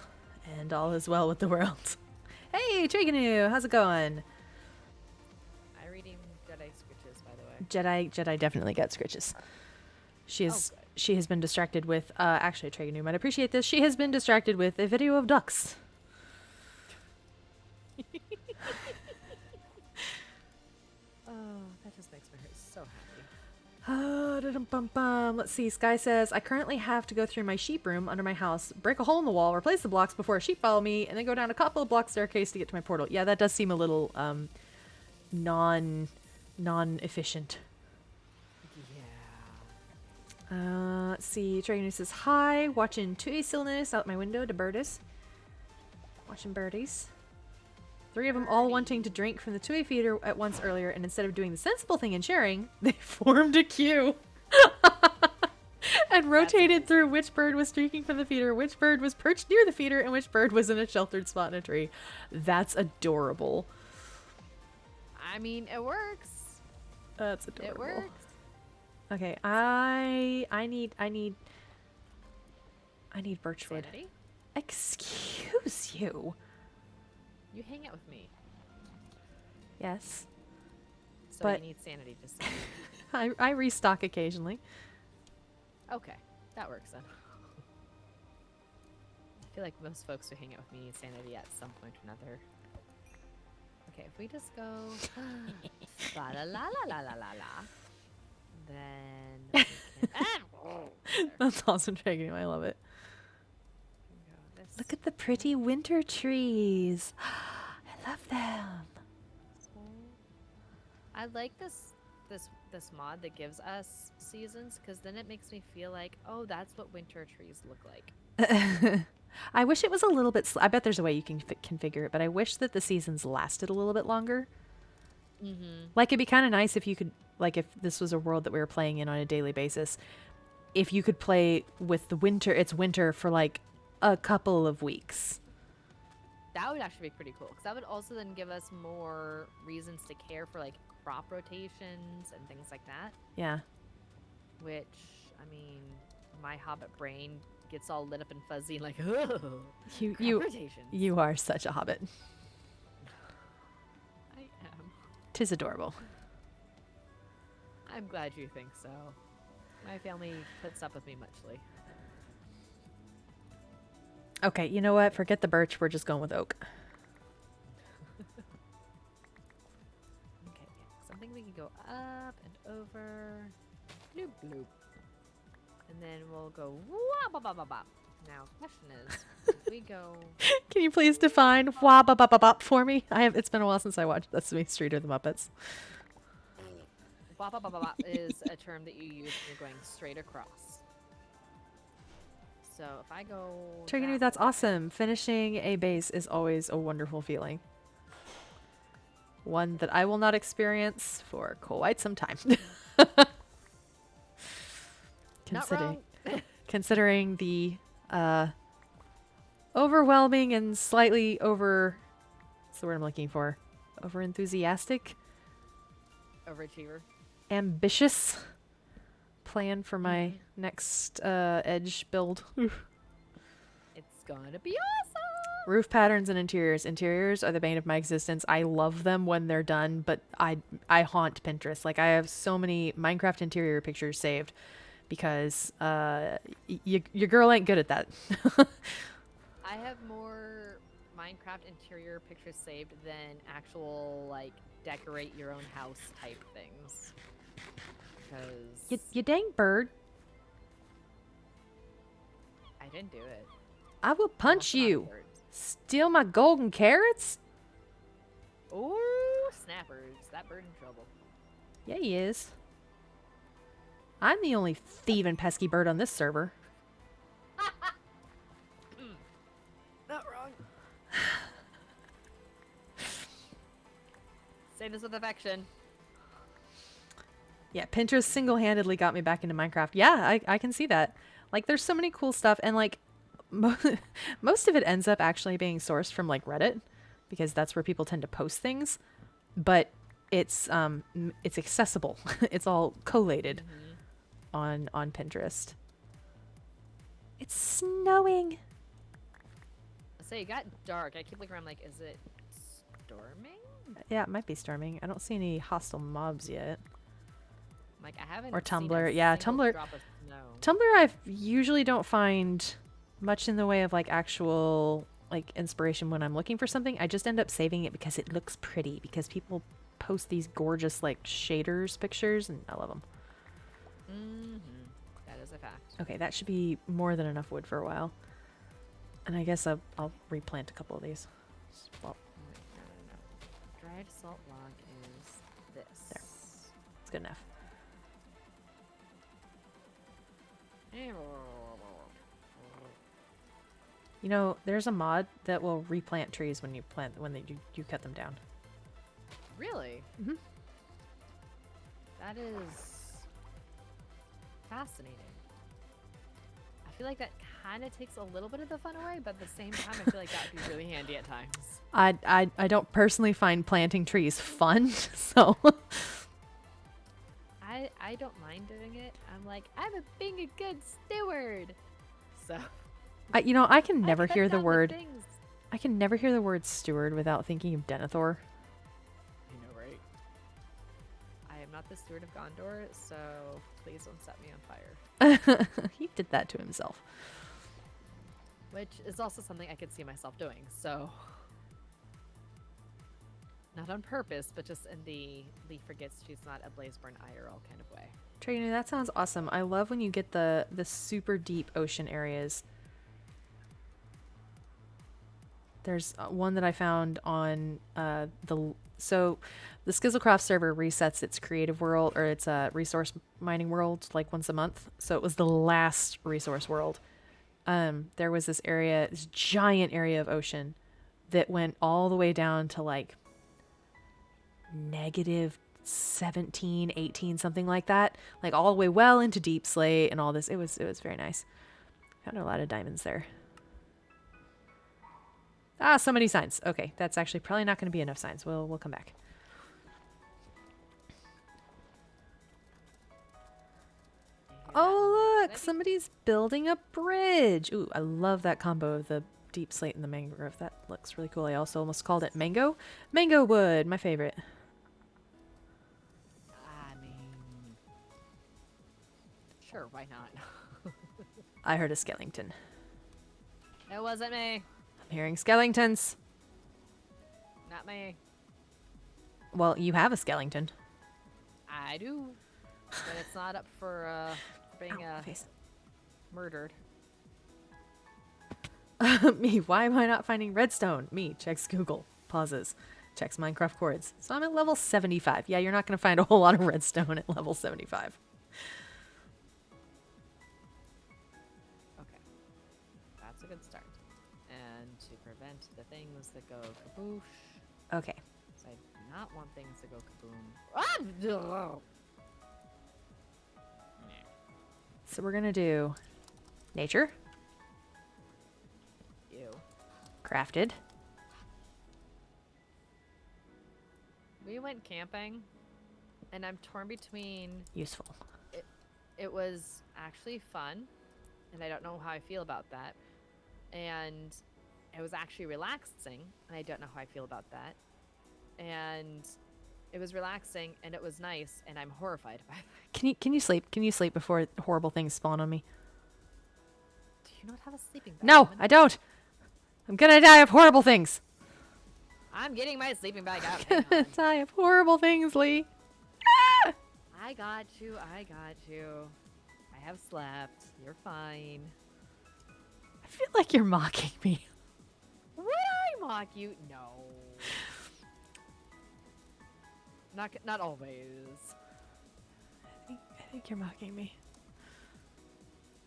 and all is well with the world. Hey, Triganu, how's it going? I redeemed Jedi Scritches, by the way. Jedi definitely got scritches. She has been distracted with actually Triganu might appreciate this. She has been distracted with a video of ducks. Oh, that just makes my heart so happy. Let's see. Sky says, I currently have to go through my sheep room under my house, break a hole in the wall, replace the blocks before a sheep follow me, and then go down a couple of block staircase to get to my portal. Yeah, that does seem a little non-efficient. Yeah. Let's see. Triganu says, hi. Watching Tui Stillness out my window to birdies. Watching birdies. 3 of them all wanting to drink from the Tui feeder at once earlier, and instead of doing the sensible thing and sharing, they formed a queue. And rotated through which bird was drinking from the feeder, which bird was perched near the feeder, and which bird was in a sheltered spot in a tree. That's adorable. I mean, it works. That's adorable. It works. Okay, I need birchwood. Sanity? Excuse you. You hang out with me. Yes. So But- you need sanity just I restock occasionally. Okay, that works then. I feel like most folks who hang out with me need sanity at some point or another. Okay, if we just go la la la la la la la la, then we can, That's awesome, Triganu. I love it. Look at the pretty winter trees. I love them. I like this mod that gives us seasons, because then it makes me feel like, oh, that's what winter trees look like. I wish it was a little bit. I bet there's a way you can configure it, but I wish that the seasons lasted a little bit longer. Mm-hmm. Like, it'd be kind of nice if you could, like, if this was a world that we were playing in on a daily basis, if you could play with the winter, it's winter for like a couple of weeks. That would actually be pretty cool, because that would also then give us more reasons to care for like crop rotations and things like that. Yeah. which, I mean, my hobbit brain gets all lit up and fuzzy, like, oh, You rotations. you are such a hobbit. I am. 'Tis adorable. I'm glad you think so. My family puts up with me muchly. Okay, you know what? Forget the birch. We're just going with oak. Okay, so I think we can go up and over. Bloop, bloop. And then we'll go wah, ba, ba, ba, ba. Now, question is, if we go... Can you please define wah ba ba ba bop for me? It's been a while since I watched Sesame Street or the Muppets. Wah, ba, ba, ba, ba is a term that you use when you're going straight across. So if I go... Trigger, that's awesome. Finishing a base is always a wonderful feeling. One that I will not experience for quite some time. Not wrong. Considering the overwhelming and slightly what's the word I'm looking for? Over enthusiastic? Overachiever. Ambitious plan for my next edge build. It's gonna be awesome! Roof patterns and interiors. Interiors are the bane of my existence. I love them when they're done, but I haunt Pinterest. Like, I have so many Minecraft interior pictures saved because your girl ain't good at that. I have more Minecraft interior pictures saved than actual, like, decorate your own house type things. Because... You dang bird. I didn't do it. I will punch Also not you. birds. Steal my golden carrots? Ooh, snappers. That bird in trouble. Yeah, he is. I'm the only thieving pesky bird on this server. Not wrong. Say this with affection. Yeah, Pinterest single-handedly got me back into Minecraft. Yeah, I can see that. Like, there's so many cool stuff, and like most of it ends up actually being sourced from like Reddit, because that's where people tend to post things. But it's accessible. It's all collated on Pinterest. It's snowing. So it got dark. I keep looking around like, is it storming? Yeah, it might be storming. I don't see any hostile mobs yet. Like, I haven't Or seen Tumblr. a Yeah, single Tumblr. drop of snow. Tumblr, I usually don't find much in the way of like actual like inspiration when I'm looking for something. I just end up saving it because it looks pretty, because people post these gorgeous like shaders pictures and I love them. That is a fact. Okay, that should be more than enough wood for a while. And I guess I'll replant a couple of these. Well, No. Dried salt log is this. There. it's good enough. You know, there's a mod that will replant trees when you you cut them down. Really? Mm-hmm. That is fascinating. I feel like that kind of takes a little bit of the fun away, but at the same time, I feel like that would be really handy at times. I don't personally find planting trees fun, so I don't mind doing it. I'm like, I'm being a good steward. So you know, I can never cut hear the down word things. I can never hear the word steward without thinking of Denethor. You know, right? I am not the steward of Gondor, so please don't set me on fire. He did that to himself. Which is also something I could see myself doing, so... Not on purpose, but just in the Lee forgets she's not a Blazeburn IRL kind of way. Tragedy, that sounds awesome. I love when you get the super deep ocean areas. There's one that I found on the Skizzlecraft server resets its creative world, or its resource mining world, like once a month. So it was the last resource world. There was this area, this giant area of ocean that went all the way down to like negative 17, 18, something like that. Like all the way well into Deep Slate and all this. It was very nice. Found a lot of diamonds there. Ah, so many signs. Okay, that's actually probably not going to be enough signs. We'll come back. Oh, look! Somebody's building a bridge! Ooh, I love that combo of the deep slate and the mangrove. That looks really cool. I also almost called it mango. Mango wood, my favorite. I mean, sure, why not? I heard a skeleton. It wasn't me. I'm hearing skeletons. Not me. Well, you have a skeleton. I do. But it's not up for being murdered. Me, why am I not finding redstone? Me, checks Google. Pauses. Checks Minecraft chords. So I'm at level 75. Yeah, you're not going to find a whole lot of redstone at level 75. Okay. That's a good start. And to prevent the things that go kaboosh. Okay. So I do not want things to go kaboom. So we're going to do nature. Ew. Crafted. We went camping, and I'm torn between... Useful. It was actually fun, and I don't know how I feel about that. And it was actually relaxing, and I don't know how I feel about that. And it was relaxing, and it was nice, and I'm horrified by that. Can you sleep? Can you sleep before horrible things spawn on me? Do you not have a sleeping bag? No, I don't. I'm gonna die of horrible things. I'm getting my sleeping bag out. I'm gonna die of horrible things, Lee. Ah! I got you. I got you. I have slept. You're fine. I feel like you're mocking me. Would I mock you? No. Not always. I think you're mocking me.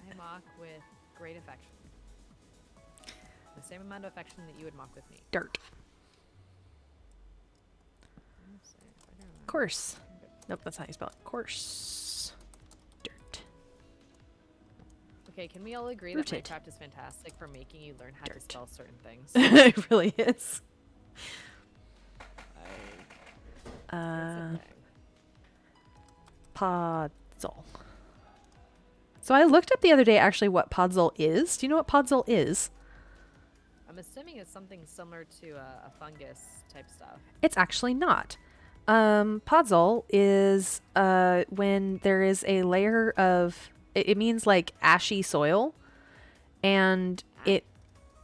I mock with great affection. The same amount of affection that you would mock with me. Dirt. Course. Nope, that's not how you spell it. Course. Dirt. Okay, can we all agree Rooted. that Minecraft is fantastic for making you learn how to spell certain things? It really is. Podzol. So I looked up the other day actually what Podzol is. Do you know what Podzol is? I'm assuming it's something similar to a fungus type stuff. It's actually not. Podzol is when there is a layer of... It means like ashy soil. And it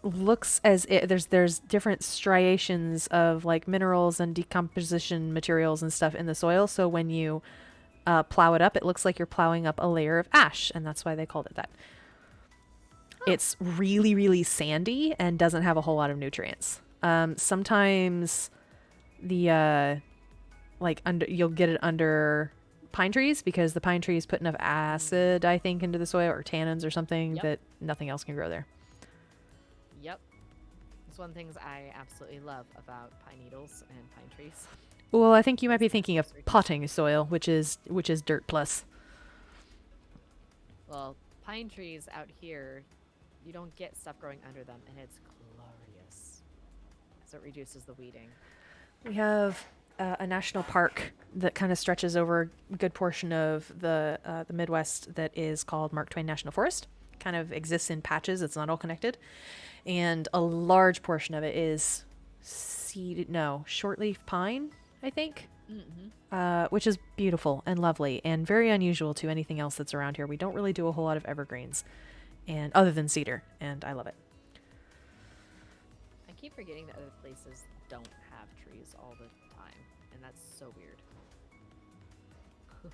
looks as if there's different striations of like minerals and decomposition materials and stuff in the soil. So when you plow it up, it looks like you're plowing up a layer of ash. And that's why they called it that. It's really, really sandy and doesn't have a whole lot of nutrients. Sometimes the you'll get it under pine trees because the pine trees put enough acid, I think, into the soil or tannins or something that nothing else can grow there. Yep. It's one of the things I absolutely love about pine needles and pine trees. Well, I think you might be thinking of potting soil, which is dirt plus. Well, pine trees out here, you don't get stuff growing under them, and it's glorious. So it reduces the weeding. We have a national park that kind of stretches over a good portion of the Midwest that is called Mark Twain National Forest. Kind of exists in patches. It's not all connected. And a large portion of it is shortleaf pine, I think, which is beautiful and lovely and very unusual to anything else that's around here. We don't really do a whole lot of evergreens, and other than cedar, and I love it. I keep forgetting that other places don't have trees all the time, and that's so weird.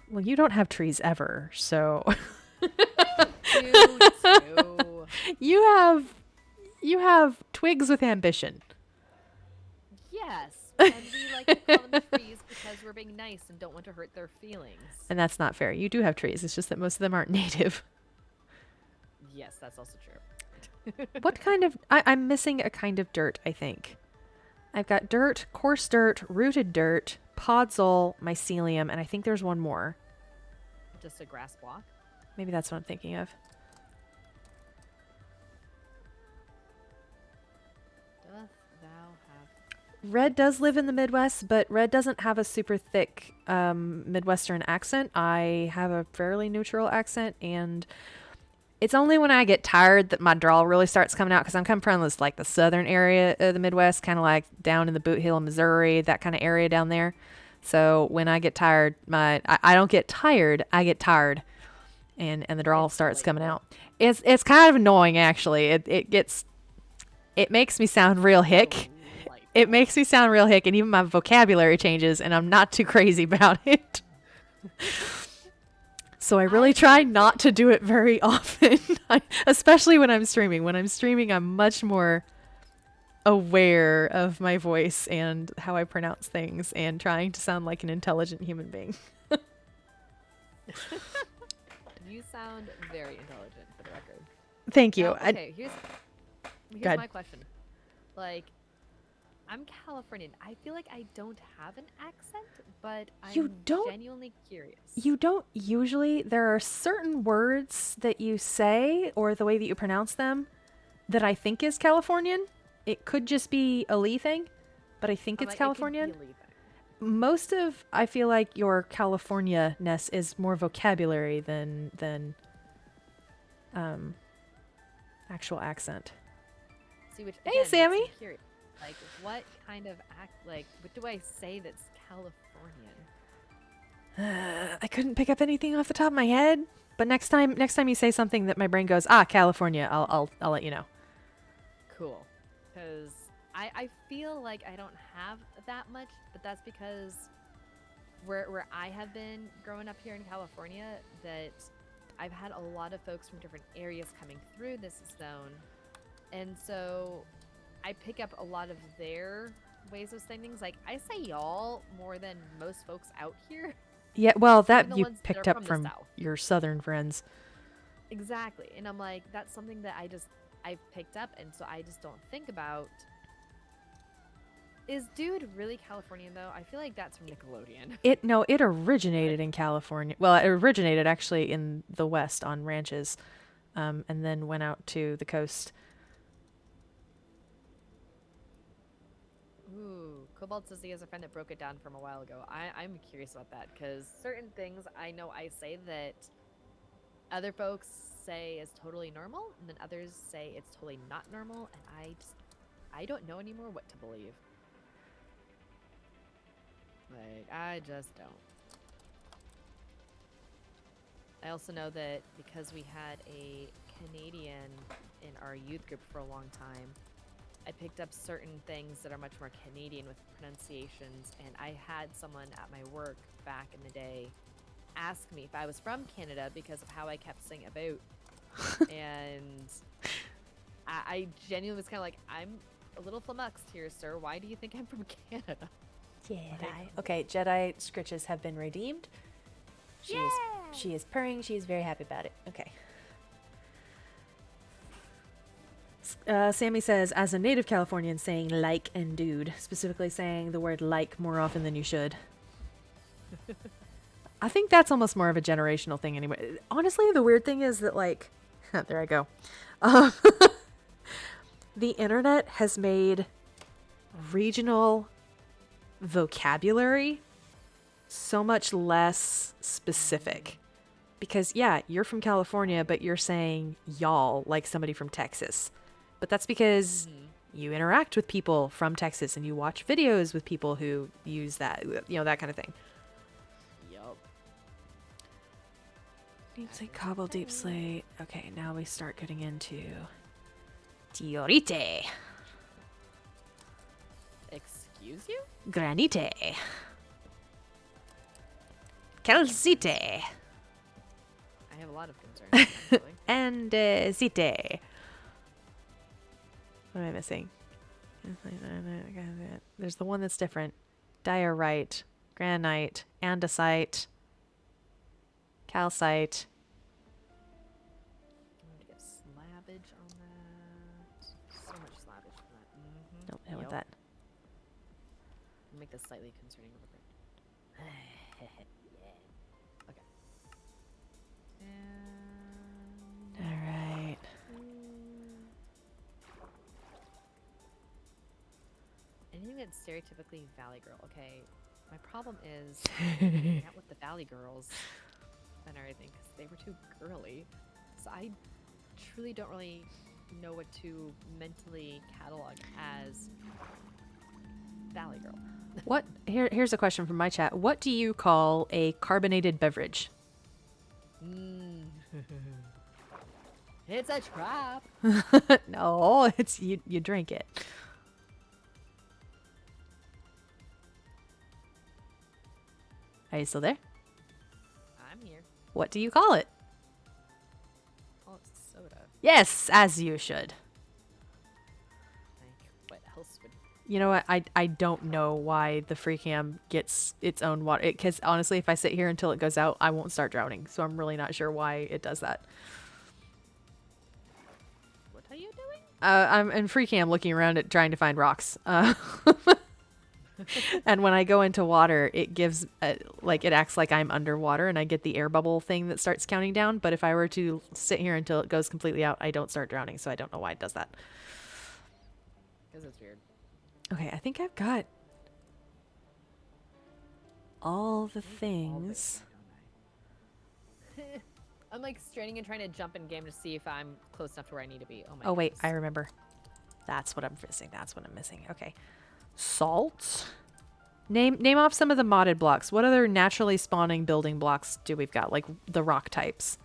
Well, you don't have trees ever, so You too. you have twigs with ambition. Yes, and we like to call them trees because we're being nice and don't want to hurt their feelings. And that's not fair. You do have trees. It's just that most of them aren't native. Yes, that's also true. What kind of... I'm missing a kind of dirt, I think. I've got dirt, coarse dirt, rooted dirt, podzol, mycelium, and I think there's one more. Just a grass block? Maybe that's what I'm thinking of. Doth thou have Red does live in the Midwest, but Red doesn't have a super thick Midwestern accent. I have a fairly neutral accent, and it's only when I get tired that my drawl really starts coming out, because I'm coming from this, like, the southern area of the Midwest, kind of like down in the Boot Hill, Missouri, that kind of area down there. So when I get tired, I don't get tired, I get tired, and the drawl It's starts coming relatable. out. It's kind of annoying, actually. It makes me sound real hick. It Delightful. makes me sound real hick, and even my vocabulary changes, and I'm not too crazy about it. So I really try not to do it very often, especially when I'm streaming. When I'm streaming, I'm much more aware of my voice and how I pronounce things and trying to sound like an intelligent human being. You sound very intelligent, for the record. Thank you. Now, okay, here's ahead. my question. Like, I'm Californian. I feel like I don't have an accent, but You I'm don't- genuinely curious. You don't usually, there are certain words that you say or the way that you pronounce them that I think is Californian. It could just be a Lee thing, but I think I'm it's like, it could be Californian. a Lee thing. Most of, I feel like, your California-ness is more vocabulary than actual accent. See, which Hey, again, makes Sammy. me curious. Like, what kind of what do I say that's Californian? I couldn't pick up anything off the top of my head, but next time you say something that my brain goes, California, I'll let you know. Cool. Because I feel like I don't have that much, but that's because where I have been growing up here in California, that I've had a lot of folks from different areas coming through this zone. And so I pick up a lot of their ways of saying things. Like, I say y'all more than most folks out here. Yeah, well, that Even the you ones that picked are up from the from South. your southern friends. Exactly. And I'm like, that's something that I've picked up, and so I just don't think about. Is dude really Californian though? I feel like that's from Nickelodeon. It originated in California. Well, it originated actually in the West on ranches, and then went out to the coast. Ooh, Cobalt says he has a friend that broke it down from a while ago. I'm curious about that, because certain things I know I say that other folks say is totally normal, and then others say it's totally not normal, and I don't know anymore what to believe. Like, I just don't. I also know that because we had a Canadian in our youth group for a long time, I picked up certain things that are much more Canadian with pronunciations, and I had someone at my work back in the day ask me if I was from Canada because of how I kept saying about. And I genuinely was kind of like, I'm a little flummoxed here, sir. Why do you think I'm from Canada? Jedi. Okay, Jedi scritches have been redeemed. She is purring. She is very happy about it. Okay. Sammy says, as a native Californian, saying like and dude, specifically saying the word like more often than you should. I think that's almost more of a generational thing anyway. Honestly, the weird thing is that, like, there I go. The internet has made regional vocabulary so much less specific. Because, yeah, you're from California, but you're saying y'all like somebody from Texas. But that's because you interact with people from Texas and you watch videos with people who use that, that kind of thing. Yup. Deep Slate, Cobble, Deep Slate. Okay, now we start getting into Diorite, Excuse you? Granite, Calcite, I have a lot of concerns, actually. and Zite. What am I missing? There's the one that's different. Diorite, Granite, Andesite, Calcite. I'm going to get slabbage on that. So much slabbage on that. Mm-hmm. Nope, hit with that. Make this slightly concerning a little bit. Okay. And Alright. anything that stereotypically Valley Girl. Okay, my problem is hanging out with the Valley Girls and everything because they were too girly. So I truly don't really know what to mentally catalog as Valley Girl. What? Here's a question from my chat. What do you call a carbonated beverage? It's a trap. No, it's you drink it. Are you still there? I'm here. What do you call it? Oh, it's soda. Yes, as you should. Like, what else would... You know what? I don't know why the free cam gets its own water. Because honestly, if I sit here until it goes out, I won't start drowning. So I'm really not sure why it does that. What are you doing? I'm in free cam looking around at trying to find rocks. And when I go into water, it gives like it acts like I'm underwater, and I get the air bubble thing that starts counting down. But if I were to sit here until it goes completely out, I don't start drowning. So I don't know why it does that. Because it's weird. Okay, I think I've got all the things. I'm like straining and trying to jump in game to see if I'm close enough to where I need to be. Oh my. Oh wait, goodness. I remember. That's what I'm missing. That's what I'm missing. Okay. Salt. Name off some of the modded blocks. What other naturally spawning building blocks do we've got? Like the rock types.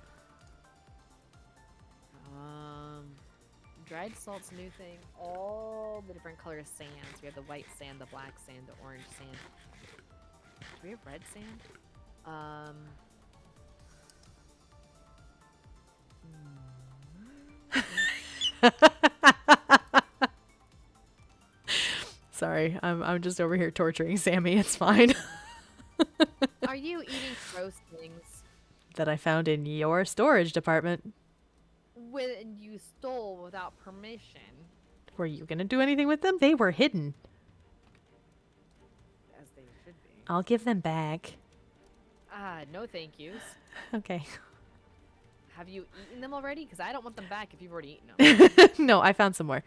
Dried salt's a new thing. All the different color sands. We have the white sand, the black sand, the orange sand. Do we have red sand? Sorry, I'm just over here torturing Sammy. It's fine. Are you eating gross things That I found in your storage department. when you stole without permission? Were you gonna do anything with them? They were hidden. As they should be. I'll give them back. No thank yous. Okay. Have you eaten them already? Because I don't want them back if you've already eaten them. No, I found some more.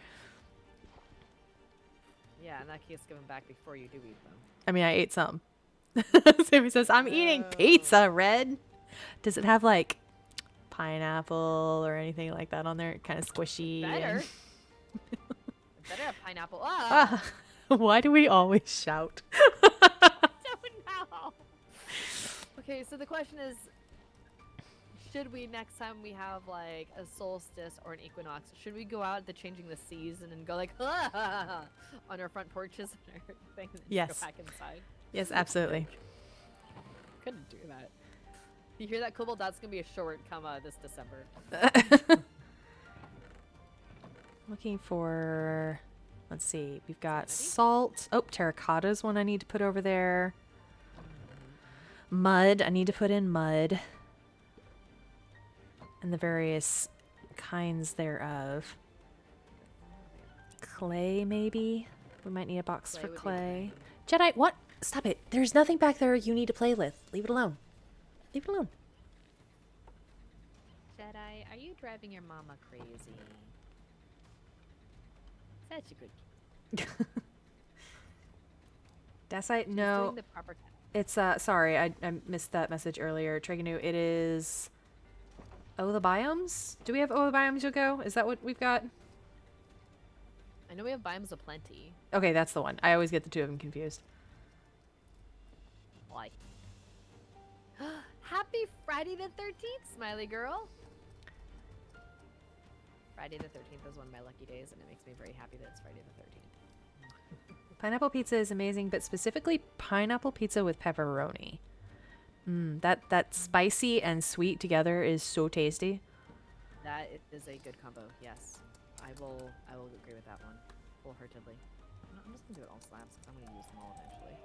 Yeah, in that case, give them back before you do eat them. I mean, I ate some. Sammy says, I'm eating pizza, Red. Does it have like pineapple or anything like that on there? Kind of squishy. Better. Better have pineapple. Ah! Ah, why do we always shout? Don't know. Okay, so the question is, should we, next time we have like a solstice or an equinox, should we go out at the changing the season and go like on our front porches and everything, and then Yes. just go back inside? Yes, absolutely. Couldn't do that. You hear that, Kobold? That's gonna be a short comma this December. Looking for, let's see, we've got Sanity? salt. Oh, terracotta's one I need to put over there. Mud, I need to put in mud. And the various kinds thereof. Clay, maybe? We might need a box Clay for would be clay. fine. Jedi, what? Stop it. There's nothing back there you need to play with. Leave it alone. Leave it alone. Jedi, are you driving your mama crazy? Such a good kid. Dasite, She's no. doing the proper time. It's, sorry, I missed that message earlier. Treganu, it is... Oh, the biomes? Do we have Oh, the biomes, Yoko? Is that what we've got? I know we have biomes aplenty. Okay, that's the one. I always get the two of them confused. Like, happy Friday the 13th, smiley girl. Friday the 13th is one of my lucky days, and it makes me very happy that it's Friday the 13th. Pineapple pizza is amazing, but specifically pineapple pizza with pepperoni. That spicy and sweet together is so tasty. That is a good combo. Yes, I will agree with that one wholeheartedly. I'm just gonna do it all slabs because I'm gonna use them all eventually.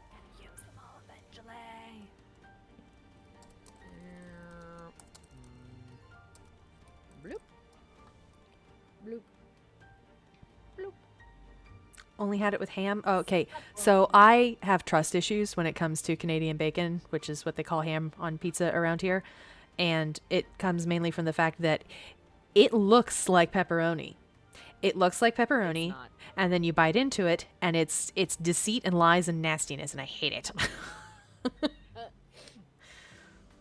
Gonna use them all eventually. Bloop. Bloop. Bloop. Only had it with ham. Oh, okay. So I have trust issues when it comes to Canadian bacon, which is what they call ham on pizza around here. And it comes mainly from the fact that it looks like pepperoni. It looks like It's pepperoni, not. and then you bite into it, and it's deceit and lies and nastiness, and I hate it.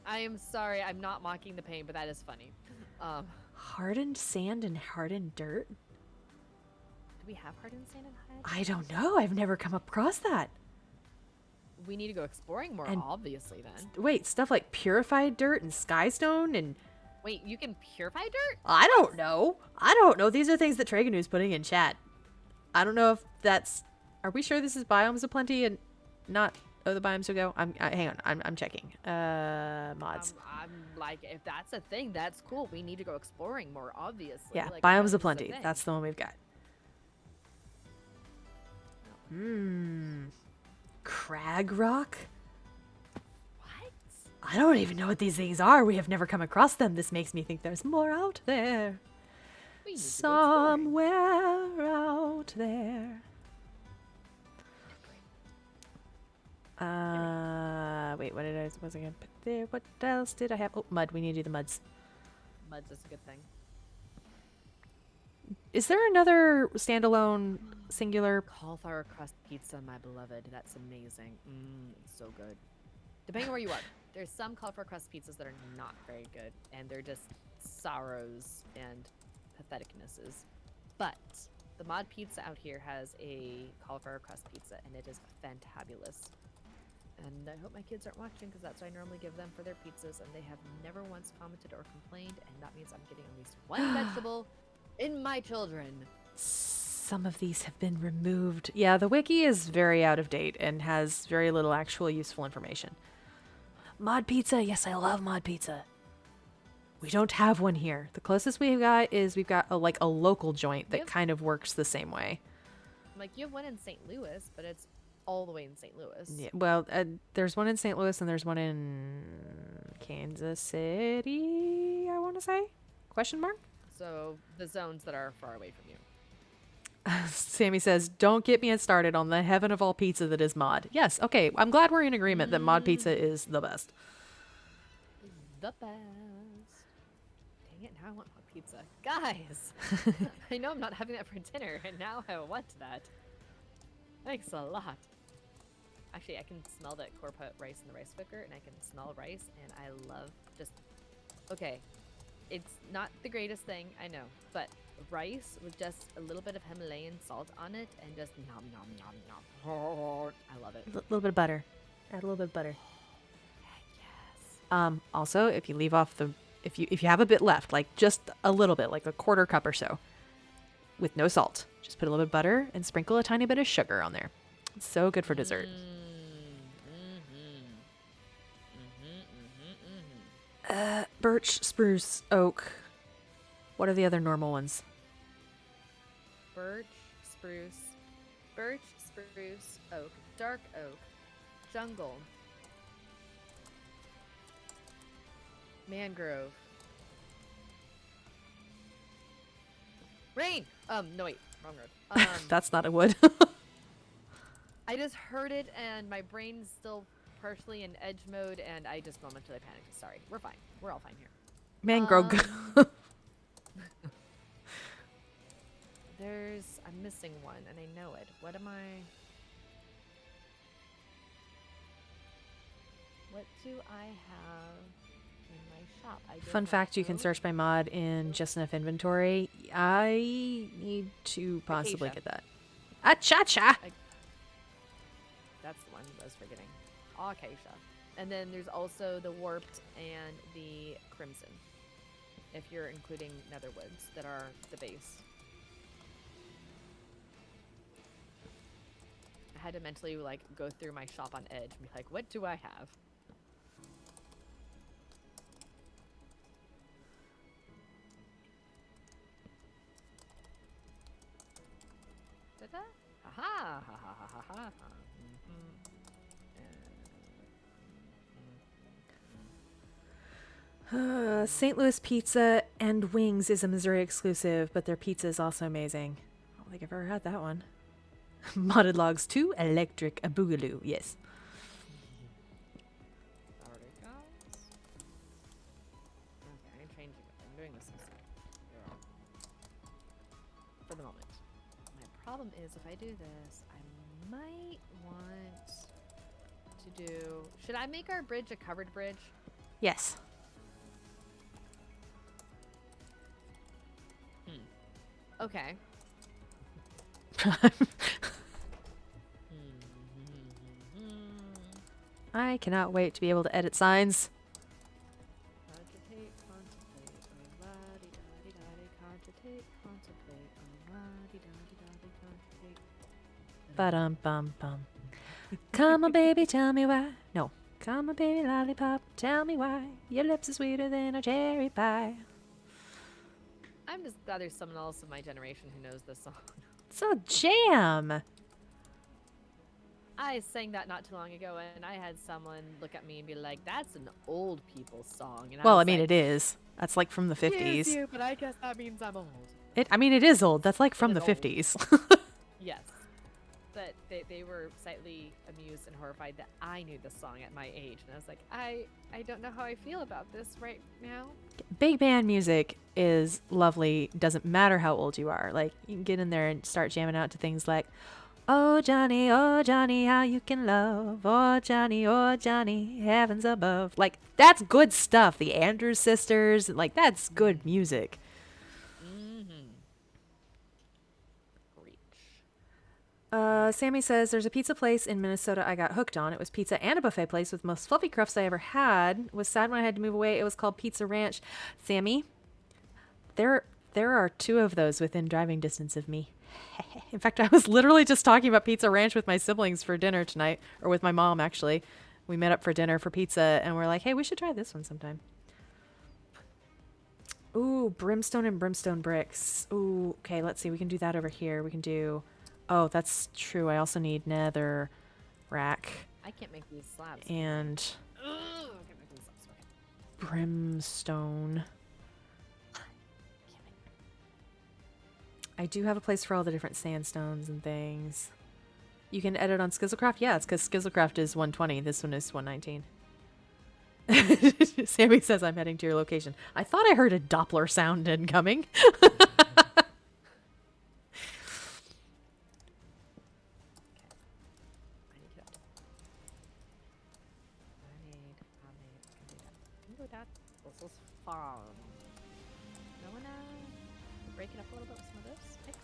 I am sorry. I'm not mocking the pain, but that is funny. Hardened sand and hardened dirt? Do we have hardened sand and hide? I don't know. I've never come across that. We need to go exploring more, And- obviously, then. Wait, stuff like purified dirt and skystone and Wait, you can purify dirt? I don't know. I don't know. These are things that Traganew's putting in chat. I don't know if that's. Are we sure this is biomes of plenty and not other biomes to go? Hang on. I'm checking. Mods. I'm like, if that's a thing, that's cool. We need to go exploring more, obviously. Yeah, like, biomes is of a plenty. thing. That's the one we've got. Crag rock? What? I don't even know what these things are. We have never come across them. This makes me think there's more out there. We need to go exploring. Somewhere out there. Wait, what did I was I gonna put there? What else did I have? Oh, mud. We need to do the muds. Mud's is a good thing. Is there another standalone singular? Cauliflower crust pizza, my beloved. That's amazing. It's so good. Depending on where you are, there's some cauliflower crust pizzas that are not very good, and they're just sorrows and patheticnesses. But the mod pizza out here has a cauliflower crust pizza, and it is fantabulous. And I hope my kids aren't watching, because that's what I normally give them for their pizzas, and they have never once commented or complained, and that means I'm getting at least one vegetable in my children. Some of these have been removed. Yeah, the wiki is very out of date and has very little actual useful information. Mod pizza. Yes, I love mod pizza. We don't have one here. The closest we've got is we've got a local joint that Yep. kind of works the same way. Like, you have one in St. Louis, but it's all the way in St. Louis. Yeah, well, there's one in St. Louis and there's one in Kansas City, I want to say? Question mark? So the zones that are far away from you. Sammy says, don't get me started on the heaven of all pizza that is mod. Yes, okay. I'm glad we're in agreement that mod pizza is the best. The best. Dang it, now I want more pizza. Guys! I know I'm not having that for dinner, and now I want that. Thanks a lot. Actually, I can smell that Core put rice in the rice cooker, and I can smell rice, and I love just... Okay, it's not the greatest thing, I know, but rice with just a little bit of Himalayan salt on it, and just nom nom nom nom. I love it. A little bit of butter. Add a little bit of butter. Yes. Also, if you leave off if you have a bit left, like just a little bit, like a quarter cup or so, with no salt, just put a little bit of butter and sprinkle a tiny bit of sugar on there. It's so good for dessert. Birch, spruce, oak. What are the other normal ones? Birch, spruce, oak, dark oak, jungle, mangrove, rain. No wait, wrong road. That's not a wood. I just heard it and my brain's still partially in edge mode and I just momentarily panicked. Sorry, we're fine. We're all fine here. Mangrove. I'm missing one and I know it. What do I have in my shop? I did Fun not fact, you can know. search by mod in just enough inventory. I need to possibly Acacia. get that. Acha-cha! That's the one I was forgetting. Acacia. And then there's also the warped and the crimson. If you're including netherwoods that are the base. I had to mentally go through my shop on edge and be like, what do I have? Ta-da! Ha ha ha ha ha ha ha. St. Louis Pizza and Wings is a Missouri exclusive, but their pizza is also amazing. I don't think I've ever had that one. Modded Logs 2, Electric Boogaloo. Yes. Sorry, guys. Okay, I'm changing it. I'm doing this instead. for the moment. My problem is if I do this, I might want to do... Should I make our bridge a covered bridge? Yes. Okay. I cannot wait to be able to edit signs. Cogitate, contemplate, oh la-di-da-di-da-di, cogitate, contemplate, oh la-di-da-di-da-di, contemplate. Ba-dum-bum-bum. Come on, baby, tell me why. No. Come on, baby, lollipop, tell me why. Your lips are sweeter than a cherry pie. I'm just glad there's someone else of my generation who knows this song. It's a jam. I sang that not too long ago, and I had someone look at me and be like, "That's an old people's song." And Well, I was mean, like, it is. That's like from the 50s. Yes, but I guess that means I'm old. I mean, it is old. That's like from It the is old. 50s. Yes. But they were slightly amused and horrified that I knew this song at my age. And I was like, I don't know how I feel about this right now. Big band music is lovely. Doesn't matter how old you are. Like, you can get in there and start jamming out to things like, oh, Johnny, how you can love. Oh, Johnny, heavens above. Like, that's good stuff. The Andrews Sisters, like, that's good music. Sammy says, there's a pizza place in Minnesota I got hooked on. It was pizza and a buffet place with the most fluffy crusts I ever had. Was sad when I had to move away. It was called Pizza Ranch. Sammy, there are 2 of those within driving distance of me. In fact, I was literally just talking about Pizza Ranch with my siblings for dinner tonight, or with my mom, actually. We met up for dinner for pizza, and we're like, hey, we should try this one sometime. Ooh, brimstone and brimstone bricks. Ooh, okay, let's see. We can do that over here. We can do... Oh, that's true. I also need nether rack. I can't make these slabs. And Ugh, I can't make these slabs. Okay. brimstone. I do have a place for all the different sandstones and things. You can edit on Skizzlecraft? Yeah, it's because Skizzlecraft is 120. This one is 119. Sammy says I'm heading to your location. I thought I heard a Doppler sound incoming. This is fun. No one break it up a little bit with some of this. Okay.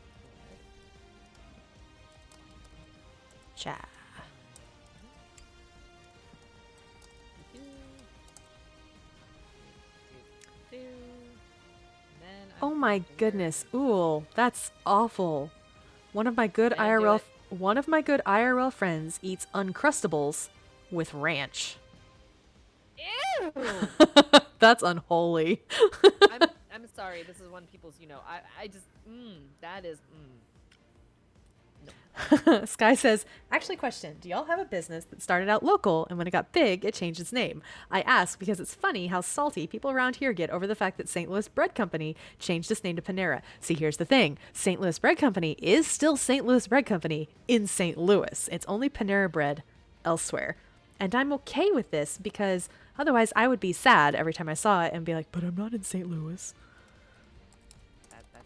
Cha. Oh my goodness. Ooh, that's awful. One of my good IRL friends eats Uncrustables with ranch. Ew! That's unholy. I'm sorry. This is one people's, I just, that is, No. Sky says, actually, question, do y'all have a business that started out local and when it got big, it changed its name? I ask because it's funny how salty people around here get over the fact that St. Louis Bread Company changed its name to Panera. See, here's the thing. St. Louis Bread Company is still St. Louis Bread Company in St. Louis. It's only Panera Bread elsewhere. And I'm okay with this because otherwise I would be sad every time I saw it and be like, but I'm not in St. Louis. that's a fair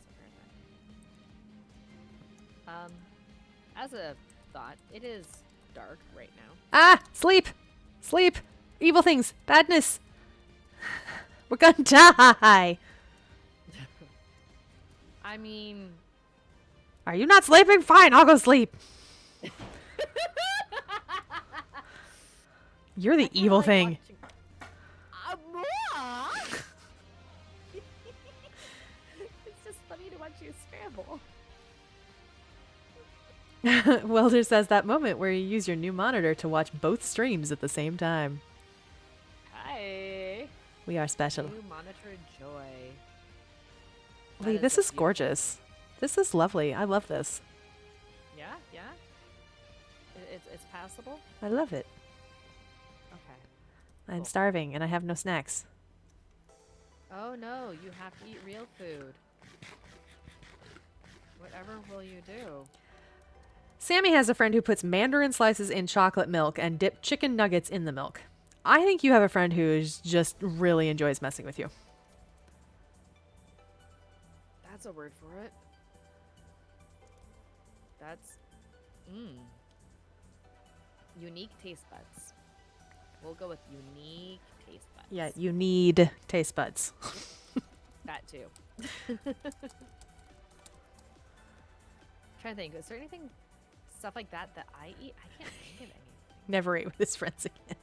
thing. As a thought, it is dark right now. Ah, sleep, evil things, badness. We're gonna die. I mean... Are you not sleeping? Fine, I'll go sleep. You're the evil like thing. It's just funny to watch you scramble. Welder says that moment where you use your new monitor to watch both streams at the same time. Hi. We are special. New monitor joy. Lee, this is gorgeous. This is lovely. I love this. Yeah. It's passable. I love it. Okay. I'm Cool. starving and I have no snacks. Oh no, you have to eat real food. Whatever will you do? Sammy has a friend who puts mandarin slices in chocolate milk and dip chicken nuggets in the milk. I think you have a friend who just really enjoys messing with you. That's a word for it. That's mm, unique taste buds. We'll go with unique taste buds. Yeah, you need taste buds. That too. Trying to think, is there anything, stuff like that that I eat? I can't think of anything. Never ate with his friends again.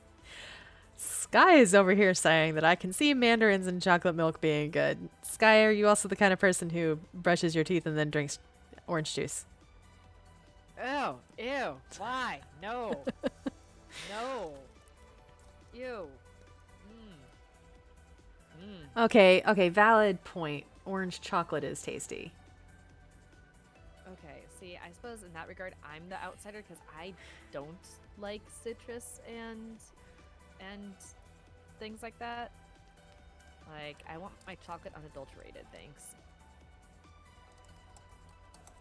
Sky is over here saying that I can see mandarins and chocolate milk being good. Sky, are you also the kind of person who brushes your teeth and then drinks orange juice? Oh, ew. Why? No. No. Ew. Okay, valid point. Orange chocolate is tasty. Okay, see, I suppose in that regard, I'm the outsider because I don't like citrus and things like that. Like, I want my chocolate unadulterated, thanks.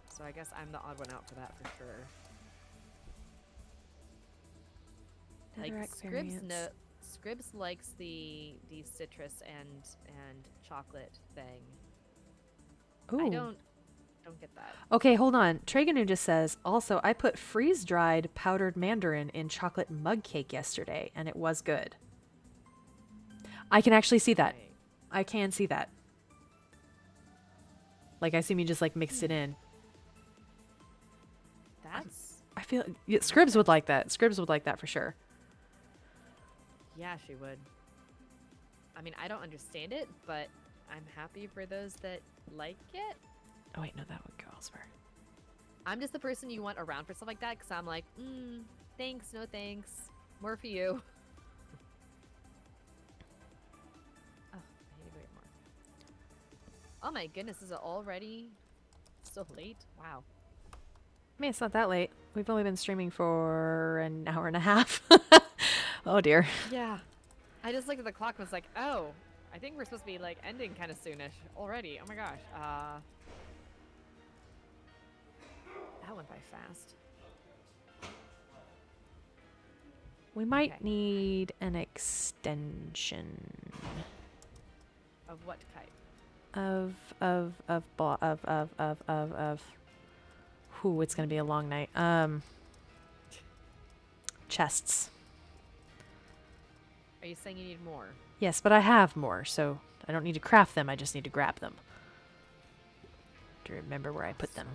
So I guess I'm the odd one out for that for sure. Like Scribs likes the citrus and chocolate thing. Ooh. I don't get that. Okay, hold on. Treganu just says, also, I put freeze-dried powdered mandarin in chocolate mug cake yesterday, and it was good. I can actually see that. Right. I can see that. Like, I assume you just, like, mixed it in. That's... I feel... Yeah, Scribs would like that. Scribs would like that for sure. Yeah, she would. I mean, I don't understand it, but I'm happy for those that like it. Oh, wait, no, that would go elsewhere. I'm just the person you want around for stuff like that because I'm like, thanks, no thanks. More for you. Oh, I need to wait more. Oh my goodness, is it already so late? Wow. I mean, it's not that late. We've only been streaming for an hour and a half. Oh, dear. Yeah. I just looked at the clock and was like, oh, I think we're supposed to be like ending kind of soonish already. Oh my gosh. That went by fast. We might need an extension. Of what type? Whew, it's gonna be a long night. Chests. Are you saying you need more? Yes, but I have more, so I don't need to craft them, I just need to grab them. To remember where I put them.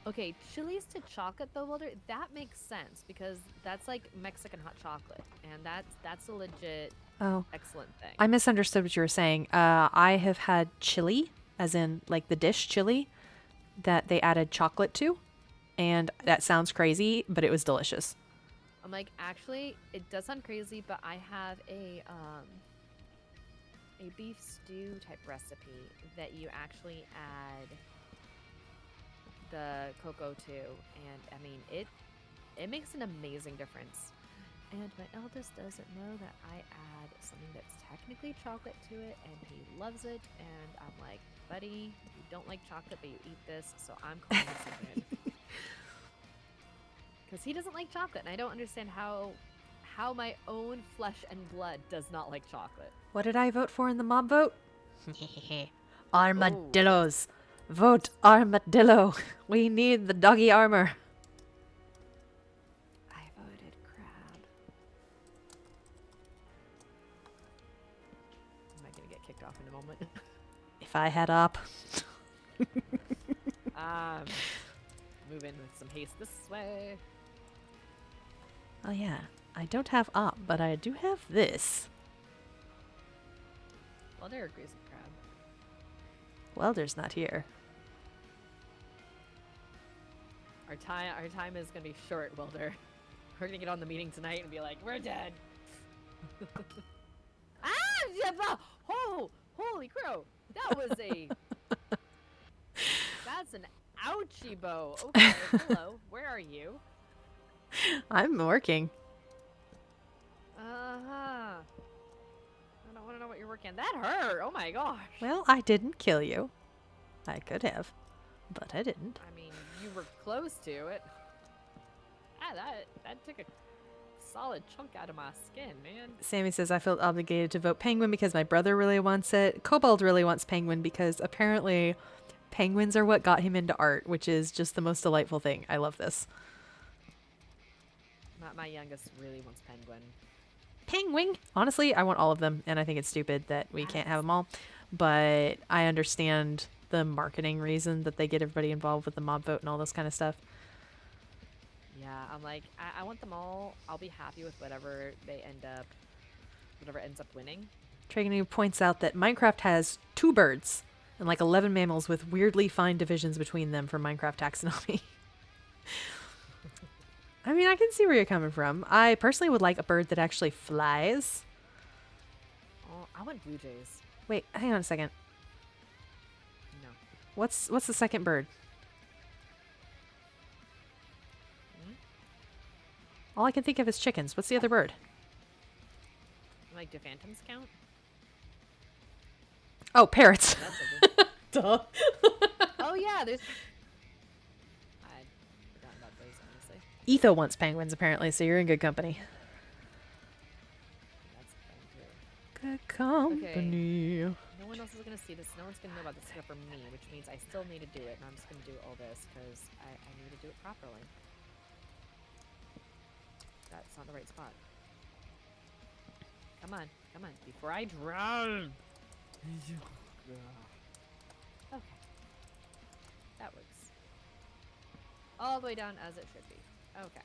Okay, chilies to chocolate though, Wilder, that makes sense because that's like Mexican hot chocolate, and that's a legit excellent thing. I misunderstood what you were saying. I have had chili, as in like the dish chili, that they added chocolate to, and that sounds crazy, but it was delicious. I'm like, actually, it does sound crazy, but I have a beef stew type recipe that you actually add the cocoa to, and I mean it makes an amazing difference. And my eldest doesn't know that I add something that's technically chocolate to it, and he loves it. And I'm like, buddy, you don't like chocolate, but you eat this, so I'm calling this a win. Because he doesn't like chocolate, and I don't understand how my own flesh and blood does not like chocolate. What did I vote for in the mob vote? Armadillos. Vote armadillo. We need the doggy armor. I voted crab. Am I gonna get kicked off in a moment? If I had up. Move in with some haste this way. Oh yeah, I don't have up, but I do have this. Well, there agrees with crab. Welder's not here. Our time is gonna be short, Wilder. We're gonna get on the meeting tonight and be like, we're dead. Oh, holy crow! That was a. That's an ouchie bow. Okay, hello. Where are you? I'm working. I don't want to know what you're working. That hurt. Oh my gosh. Well, I didn't kill you. I could have, but I didn't. I mean, you were close to it. That took a solid chunk out of my skin, man. Sammy says, I felt obligated to vote Penguin because my brother really wants it. Cobalt really wants Penguin because apparently Penguins are what got him into art, which is just the most delightful thing. I love this. My youngest really wants penguin. Penguin. Honestly, I want all of them, and I think it's stupid that we can't have them all. But I understand the marketing reason that they get everybody involved with the mob vote and all this kind of stuff. Yeah, I'm like, I want them all. I'll be happy with whatever ends up winning. Traganu points out that Minecraft has 2 birds and like 11 mammals with weirdly fine divisions between them for Minecraft taxonomy. I mean, I can see where you're coming from. I personally would like a bird that actually flies. Oh, I want blue jays. Wait, hang on a second. No. What's the second bird? All I can think of is chickens. What's the other bird? Like, do phantoms count? Oh, parrots. Duh. Oh yeah, there's. I'd forgotten about those, honestly. Etho wants penguins, apparently, so you're in good company. That's fun too. Good company. No one else is gonna see this. No one's gonna know about this except for me, which means I still need to do it, and I'm just gonna do all this because I need to do it properly. That's not the right spot. Come on, before I drown. Okay, that works. All the way down as it should be. Okay.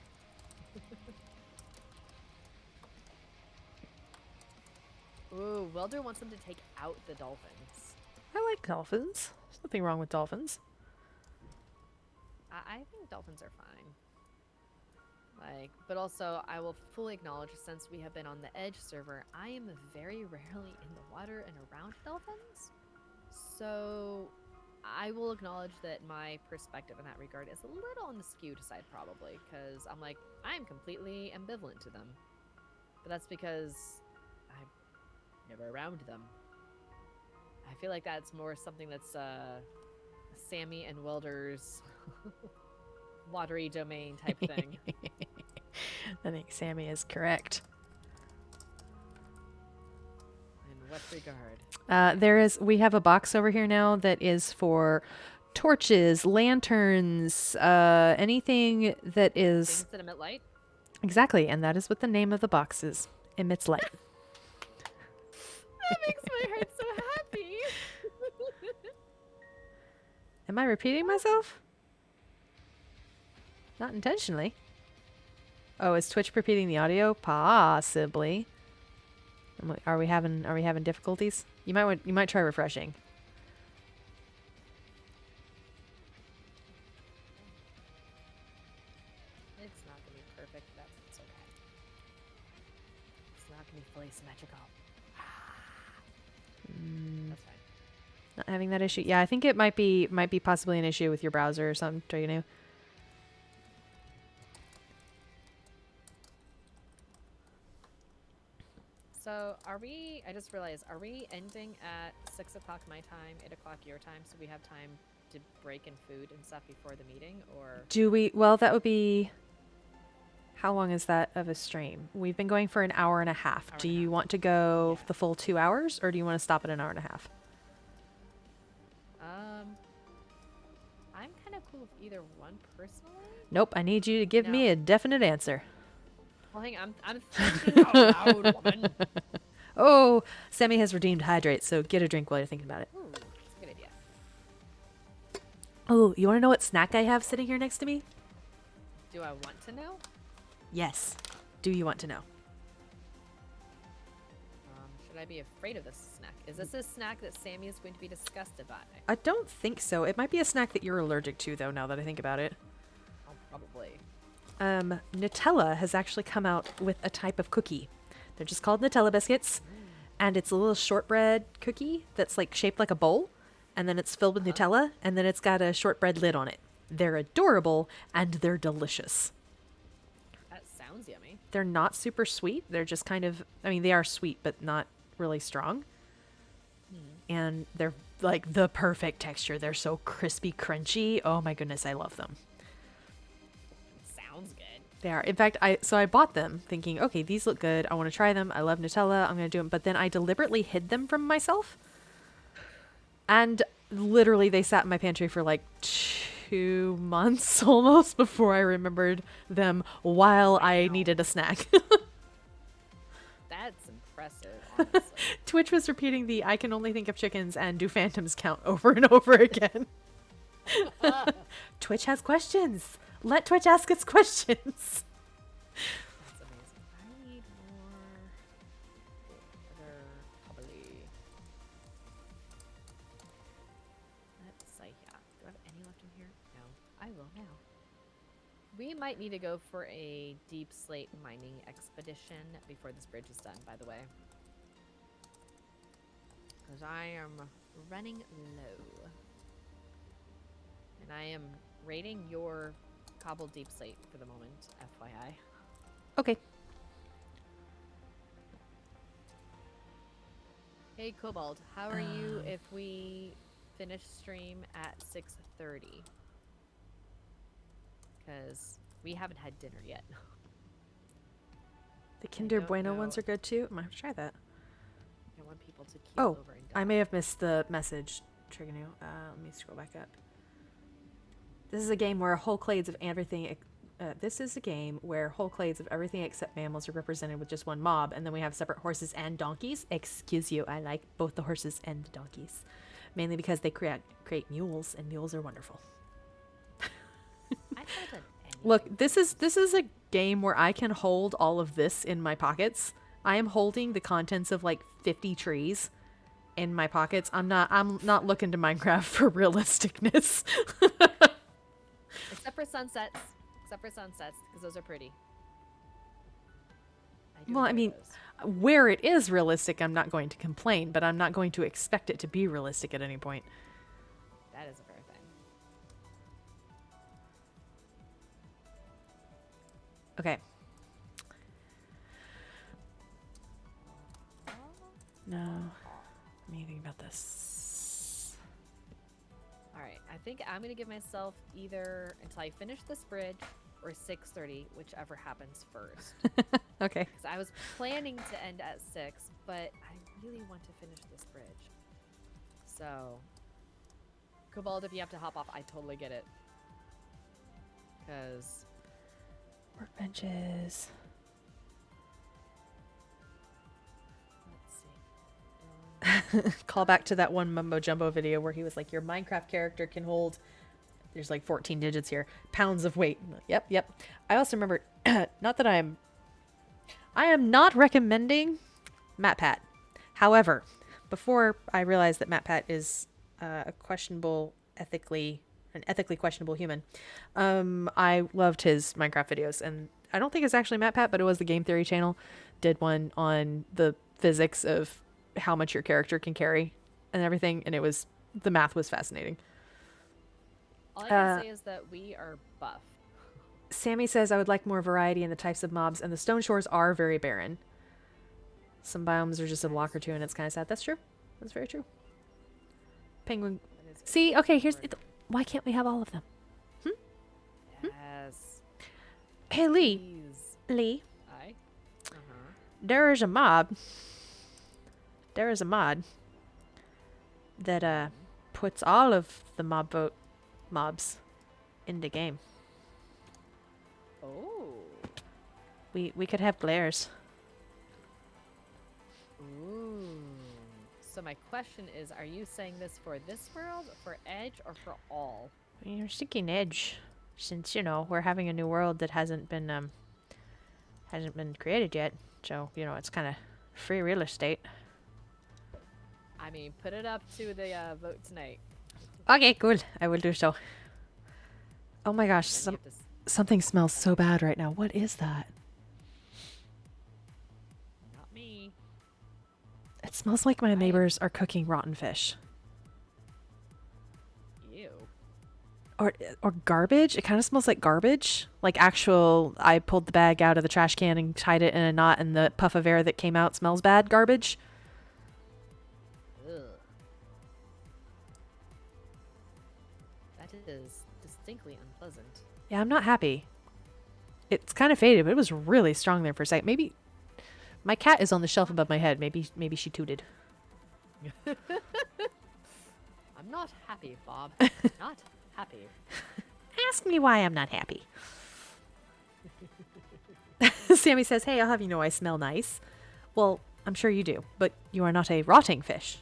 Ooh, Welder wants them to take out the dolphins. I like dolphins. There's nothing wrong with dolphins. I think dolphins are fine. But also, I will fully acknowledge, since we have been on the Edge server, I am very rarely in the water and around dolphins. So, I will acknowledge that my perspective in that regard is a little on the skewed side, probably, because I'm like, I'm completely ambivalent to them. But that's because I'm never around them. I feel like that's more something that's Sammy and Welder's watery domain type thing. I think Sammy is correct. In what regard? We have a box over here now that is for torches, lanterns, anything that is... Things that emit light? Exactly, and that is what the name of the box is. Emits light. That makes my heart so happy. Am I repeating myself? Not intentionally. Oh, is Twitch repeating the audio? Possibly. Are we having difficulties? You might try refreshing. It's not gonna be perfect, but that's okay. It's not gonna be fully symmetrical. That's fine. Not having that issue. Yeah, I think it might be possibly an issue with your browser or something. Do you know? So, I just realized, are we ending at 6 o'clock my time, 8 o'clock your time, so we have time to break in food and stuff before the meeting, or? Do we? Well, that would be... How long is that of a stream? We've been going for an hour and a half. Do you want to go the full 2 hours, or do you want to stop at an hour and a half? I'm kind of cool with either one, personally. Nope, I need you to give me a definite answer. Well, hang on, I'm thinking out loud, woman. Oh, Sammy has redeemed hydrate, so get a drink while you're thinking about it. Ooh, that's a good idea. Oh, you want to know what snack I have sitting here next to me? Do I want to know? Yes. Do you want to know? Should I be afraid of this snack? Is this a snack that Sammy is going to be disgusted by? I don't think so. It might be a snack that you're allergic to, though, now that I think about it. Oh, probably. Nutella has actually come out with a type of cookie. They're just called Nutella biscuits, and it's a little shortbread cookie that's like shaped like a bowl, and then it's filled with Nutella, and then it's got a shortbread lid on it. They're adorable, and they're delicious. That sounds yummy. They're not super sweet. They're just kind of, I mean, they are sweet, but not really strong. And they're like the perfect texture. They're so crispy, crunchy. Oh my goodness, I love them. Sounds good. They are. In fact, I bought them thinking, okay, these look good. I want to try them. I love Nutella. I'm going to do them. But then I deliberately hid them from myself. And literally, they sat in my pantry for like 2 months almost before I remembered them while I needed a snack. That's impressive, honestly. Twitch was repeating the I can only think of chickens and do phantoms count over and over again. Twitch has questions. Let Twitch ask its questions. That's amazing. I need more other probably. Let's see. Yeah. Do I have any left in here? No. I will now. We might need to go for a deep slate mining expedition before this bridge is done, by the way. Because I am running low. And I am rating your cobbled deep slate for the moment, FYI. Okay. Hey, Cobalt, how are you if we finish stream at 6:30? Because we haven't had dinner yet. The Kinder don't Bueno ones know. are good too. I might have to try that. I want people to keep Oh, over and die. I may have missed the message, Triganu. Let me scroll back up. This is a game where whole clades of everything. This is a game where whole clades of everything except mammals are represented with just one mob, and then we have separate horses and donkeys. Excuse you, I like both the horses and the donkeys, mainly because they create mules, and mules are wonderful. I've never done anything. Look, this is a game where I can hold all of this in my pockets. I am holding the contents of like 50 trees in my pockets. I'm not looking to Minecraft for realisticness. Except for sunsets. Except for sunsets, because those are pretty. Well, I enjoy mean, those. where it is realistic, I'm not going to complain, but I'm not going to expect it to be realistic at any point. That is a fair thing. Okay. No. Let me think about this. Alright, I think I'm going to give myself either until I finish this bridge or 6:30, whichever happens first. Okay. Because I was planning to end at 6, but I really want to finish this bridge. So, Cobalt, if you have to hop off, I totally get it. Because Workbenches. let's see. Call back to that one Mumbo Jumbo video where he was like, your Minecraft character can hold, there's like 14 digits here, pounds of weight. Yep. I also remember, not that I am not recommending MatPat. However, before I realized that MatPat is an ethically questionable human, I loved his Minecraft videos, and I don't think it's actually MatPat, but it was the Game Theory channel, did one on the physics of how much your character can carry and everything, and the math was fascinating. All I can say is that we are buff. Sammy says, I would like more variety in the types of mobs, and the stone shores are very barren. Some biomes are just a block or two, and it's kind of sad. That's true. That's very true. Penguin. That is See, okay, why can't we have all of them? yes. Hey, Lee. Please. Lee, Aye. there is a mod that puts all of the mobs in the game. Oh. We could have glares. Ooh. So my question is, are you saying this for this world, for Edge, or for all? You're sticking Edge, since we're having a new world that hasn't been created yet. So it's kind of free real estate. I mean, put it up to the vote tonight. Okay, cool. I will do so. Oh my gosh, And then you have to something smells so bad right now. What is that? not me. It smells like my neighbors are cooking rotten fish. Ew. Or garbage. It kind of smells like garbage. Like I pulled the bag out of the trash can and tied it in a knot, and the puff of air that came out smells bad garbage. Ugh. That is distinctly unpleasant. Yeah, I'm not happy. It's kind of faded, but it was really strong there for a second. Maybe my cat is on the shelf above my head. Maybe she tooted. I'm not happy, Bob. Not happy. Ask me why I'm not happy. Sammy says, hey, I'll have you know I smell nice. Well, I'm sure you do, but you are not a rotting fish.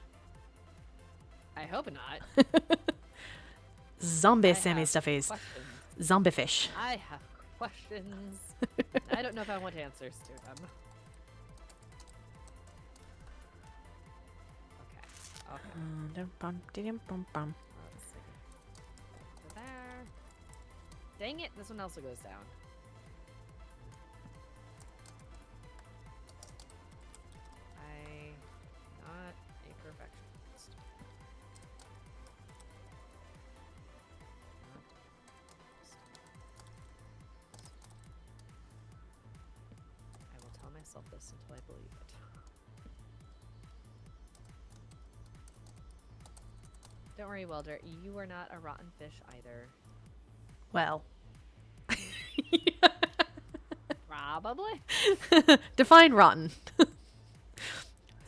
I hope not. Zombie I Sammy have stuffies. questions. Zombie fish. I have questions. I don't know if I want answers to them. Okay. Okay. Let's see. Over there. Dang it, this one also goes down. I'm not a perfectionist. I will tell myself this until I believe it. Don't worry, Welder. You are not a rotten fish either. Well. Probably. Define rotten.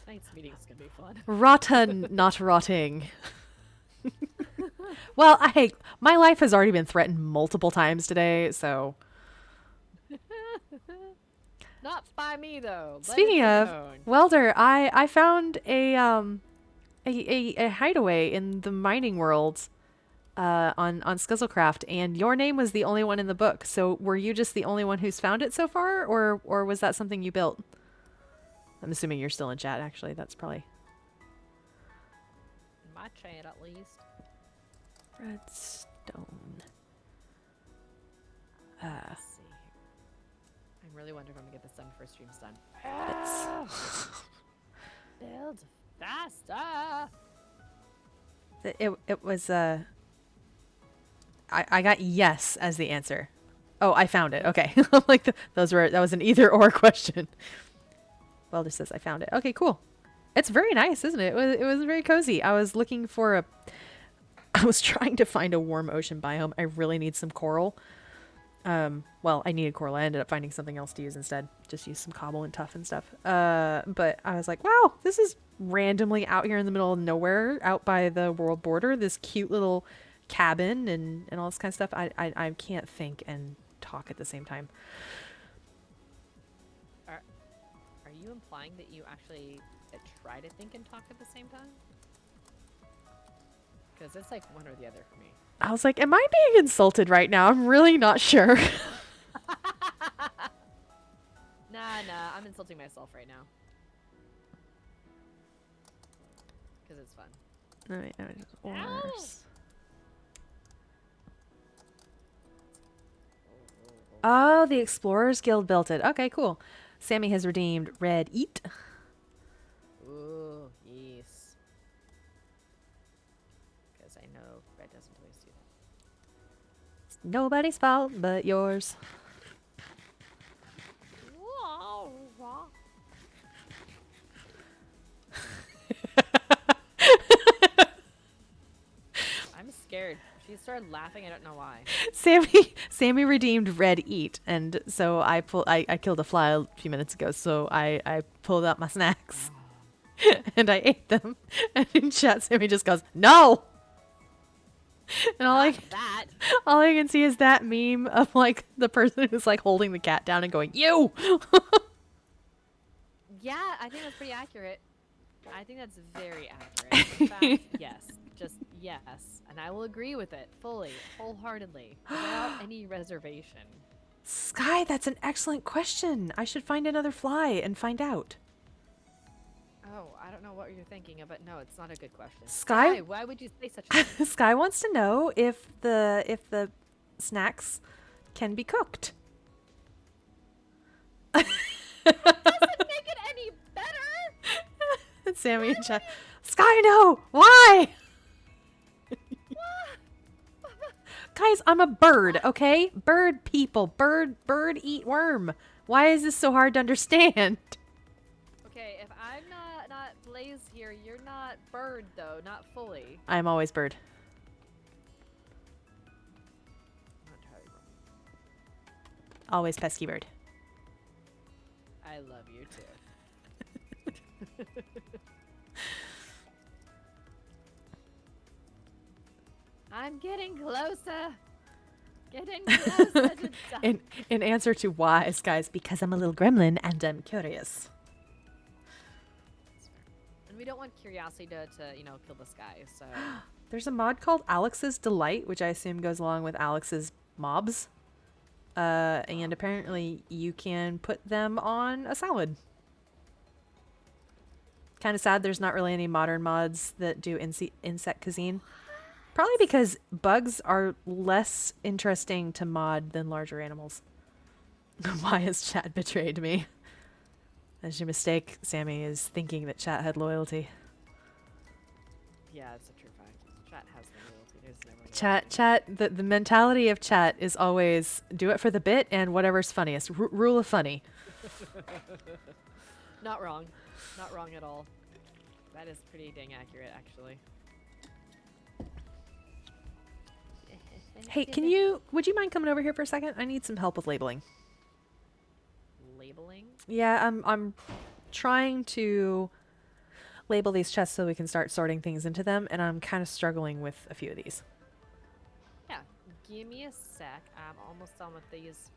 Tonight's meeting's gonna be fun. Rotten, not rotting. Well, my life has already been threatened multiple times today, so. Not by me though. Let it Speaking be of, known. Welder, I found a hideaway in the mining world on Scuzzlecraft, and your name was the only one in the book. So were you just the only one who's found it so far, or was that something you built? I'm assuming you're still in chat, actually. That's probably... In my chat, at least. Redstone. Let's see here. I really wonder if I'm gonna get this done before stream's done. It's... Build faster! It was I got yes as the answer. Oh, I found it. Okay. I'm like that was an either or question. Welder says I found it. Okay, cool. It's very nice, isn't it? It was very cozy. I was looking for I was trying to find a warm ocean biome. I really need some coral. Well, I needed coral. I ended up finding something else to use instead. Just use some cobble and tuff and stuff. But I was like, wow, this is randomly out here in the middle of nowhere, out by the world border. This cute little cabin and all this kind of stuff. I can't think and talk at the same time. Are you implying that you actually try to think and talk at the same time? Because it's like one or the other for me. I was like, am I being insulted right now? I'm really not sure. Nah, I'm insulting myself right now. Because it's fun. Oh, the Explorers Guild built it. Okay, cool. Sammy has redeemed Red Eat. Ooh, yes. Because I know Red doesn't always do that. It's nobody's fault but yours. I'm scared. She started laughing. I don't know why. Sammy redeemed Red Eat, and so I killed a fly a few minutes ago. So I pulled out my snacks, and I ate them. And in chat, Sammy just goes, "No!" And all I can see is that meme of like the person who's like holding the cat down and going, "You." Yeah, I think that's pretty accurate. I think that's very accurate. In fact, yes. Just yes. And I will agree with it fully, wholeheartedly, without any reservation. Sky, that's an excellent question. I should find another fly and find out. Oh, I don't know what you're thinking of, but no, it's not a good question. Sky, why would you say such a thing? Sky wants to know if the snacks can be cooked. Doesn't make it any better. Sammy and chat. Sky, no. Why? Guys, I'm a bird, okay? Bird people. Bird eat worm. Why is this so hard to understand? Okay, if I'm not Blaze here, you're not bird though, not fully. I'm always bird. Not entirely wrong. Always pesky bird. I love you too. I'm getting closer. Getting closer to die. In answer to why, guys, because I'm a little gremlin and I'm curious. And we don't want curiosity to kill this guy, so... There's a mod called Alex's Delight, which I assume goes along with Alex's mobs. And apparently you can put them on a salad. Kind of sad there's not really any modern mods that do insect cuisine. Probably because bugs are less interesting to mod than larger animals. Why has chat betrayed me? As your mistake, Sammy, is thinking that chat had loyalty. Yeah, it's a true fact. Chat has no loyalty. There's never Chat, the mentality of chat is always do it for the bit and whatever's funniest. Rule of funny. Not wrong. Not wrong at all. That is pretty dang accurate, actually. Hey, would you mind coming over here for a second? I need some help with labeling. Labeling? Yeah, I'm trying to label these chests so we can start sorting things into them, and I'm kind of struggling with a few of these. Yeah, give me a sec. I'm almost done with these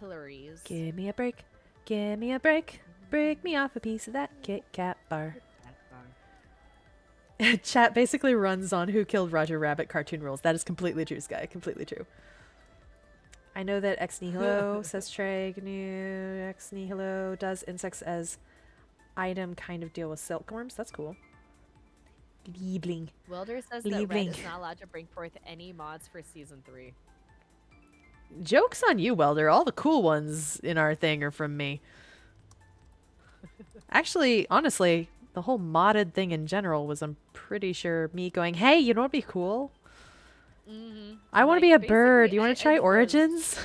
pillories. Give me a break. Give me a break. Break me off a piece of that Kit Kat bar. Chat basically runs on Who Killed Roger Rabbit cartoon rules. That is completely true, Sky. Completely true. I know that Ex Nihilo, says Trey, GNU, Ex Nihilo does insects as item kind of deal with silkworms. That's cool. Liebling. Wilder says that Red is not allowed to bring forth any mods for Season 3. Joke's on you, Welder. All the cool ones in our thing are from me. Actually, honestly, the whole modded thing in general was, I'm pretty sure, me going, hey, you know what'd be cool? I want to be a bird. You want to try Origins?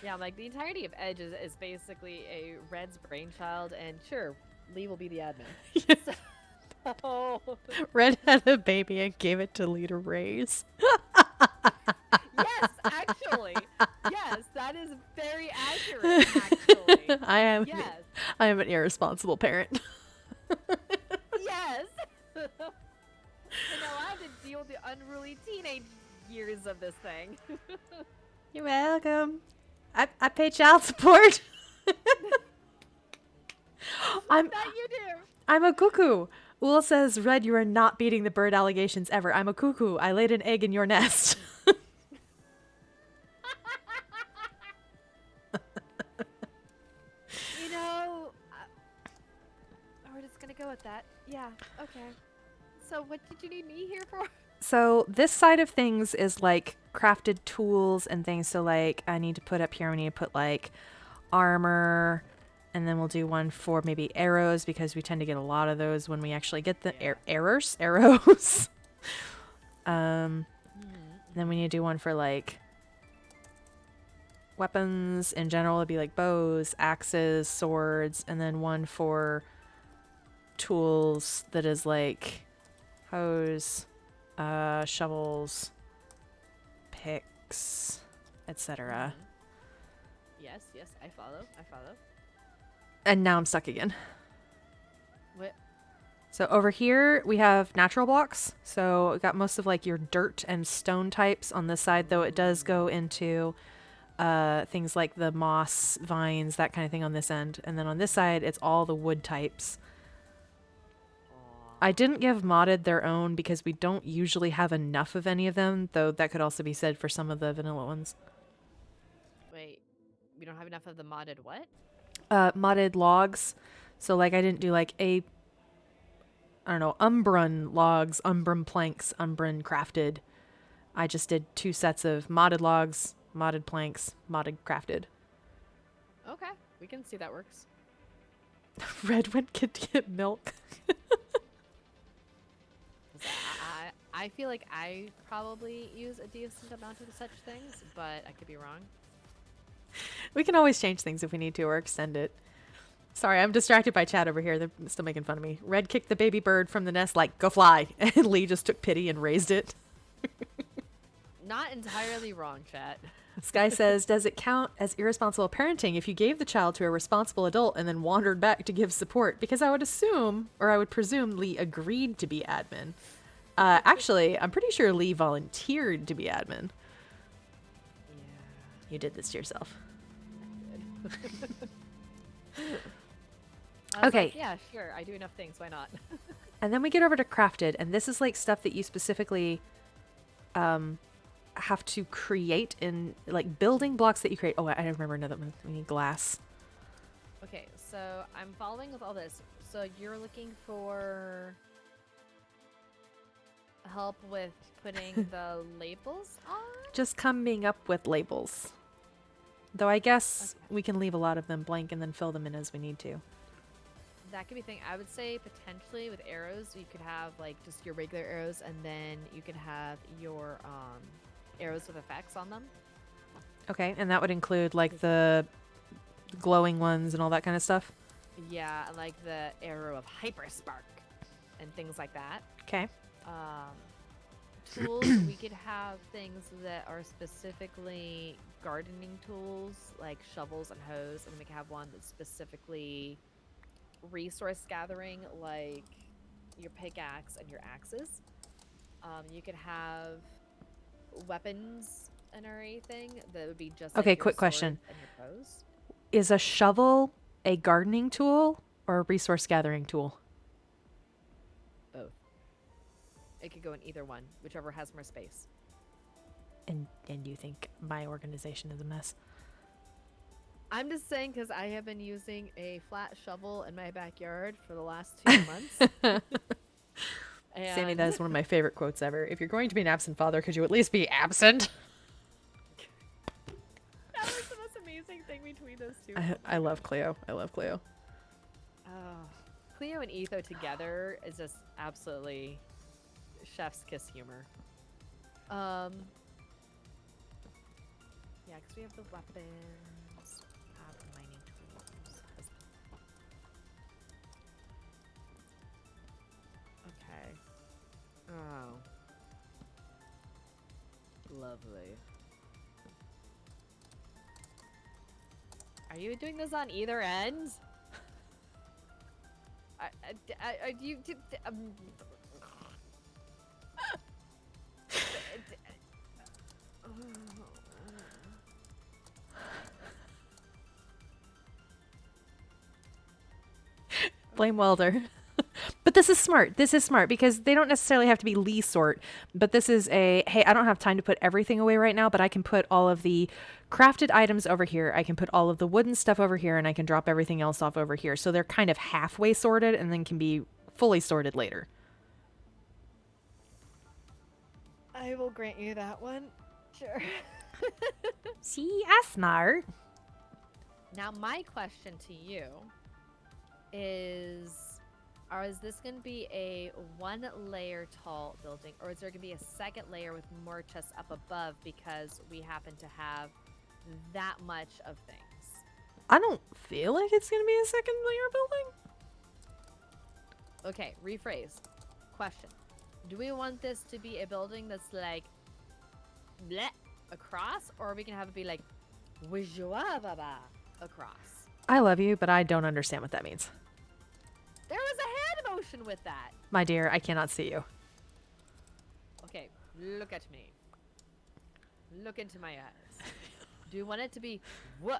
Yeah, like the entirety of Edge is basically a Red's brainchild, and sure, Lee will be the admin. So, Red had a baby and gave it to Lee to raise. Yes, actually. Yes, that is very accurate, actually. I am an irresponsible parent. Yes. And now I have to deal with the unruly teenage years of this thing. You're welcome. I pay child support. That you do. I'm a cuckoo. Ul says, Red, you are not beating the bird allegations ever. I'm a cuckoo. I laid an egg in your nest. We're just gonna go with that. Yeah, okay. So what did you need me here for? So this side of things is like crafted tools and things. So like I need to put up here, we need to put like armor, and then we'll do one for maybe arrows because we tend to get a lot of those when we actually get the arrows. Then we need to do one for like weapons in general. It'd be like bows, axes, swords, and then one for tools that is like hoes, shovels, picks, etc. Yes, I follow. And now I'm stuck again. What? So over here we have natural blocks. So we got most of like your dirt and stone types on this side, though it does go into things like the moss, vines, that kind of thing on this end. And then on this side, it's all the wood types. I didn't give modded their own because we don't usually have enough of any of them, though that could also be said for some of the vanilla ones. Wait, we don't have enough of the modded what? Modded logs. So like I didn't do like Umbran logs, Umbran planks, Umbran crafted. I just did 2 sets of modded logs, modded planks, modded crafted. Okay, we can see that works. Red went to get milk. I feel like I probably use a decent amount of such things, but I could be wrong. We can always change things if we need to or extend it. Sorry, I'm distracted by chat over here. They're still making fun of me. Red kicked the baby bird from the nest like, go fly. And Lee just took pity and raised it. Not entirely wrong, chat. Sky says, does it count as irresponsible parenting if you gave the child to a responsible adult and then wandered back to give support? Because I would assume, or I would presume, Lee agreed to be admin. Actually, I'm pretty sure Lee volunteered to be admin. Yeah. You did this to yourself. I was Okay. like, yeah, sure. I do enough things. Why not? And then we get over to crafted, and this is like stuff that you specifically have to create in like building blocks that you create. Oh, I remember another one. We need glass. Okay, so I'm following with all this. So you're looking for help with putting the labels on? Just coming up with labels. Though I guess we can leave a lot of them blank and then fill them in as we need to. That could be a thing. I would say potentially with arrows, you could have like just your regular arrows, and then you could have your arrows with effects on them. Okay, and that would include like the glowing ones and all that kind of stuff. Yeah, like the arrow of hyperspark and things like that. Okay. Tools, we could have things that are specifically gardening tools, like shovels and hoes, and then we could have one that's specifically resource gathering, like your pickaxe and your axes. You could have weapons and everything that would be just Okay, like your quick sword question. and your bows. Is a shovel a gardening tool or a resource gathering tool? Both. It could go in either one, whichever has more space. And you think my organization is a mess? I'm just saying because I have been using a flat shovel in my backyard for the last 2 months. Sammy, that is one of my favorite quotes ever. If you're going to be an absent father, could you at least be absent? That was the most amazing thing between those two. I love Cleo. I love Cleo. Oh, Cleo and Etho together is just absolutely chef's kiss humor. Yeah, because we have the weapons, have the mining tools. Okay. Oh. Lovely. Are you doing this on either end? Do you? Blame welder. But this is smart. This is smart because they don't necessarily have to be Lee sort. But this is a, hey, I don't have time to put everything away right now, but I can put all of the crafted items over here. I can put all of the wooden stuff over here, and I can drop everything else off over here. So they're kind of halfway sorted and then can be fully sorted later. I will grant you that one. Sure. See, I'm smart. Now, my question to you is this going to be a 1 layer tall building, or is there going to be a second layer with more chests up above because we happen to have that much of things? I don't feel like it's going to be a second layer building. Okay, rephrase. Question. Do we want this to be a building that's like bleh across, or are we going to have it be like wizhuababa across? I love you, but I don't understand what that means. There was a hand motion with that. My dear, I cannot see you. Okay, look at me. Look into my eyes. Do you want it to be wha,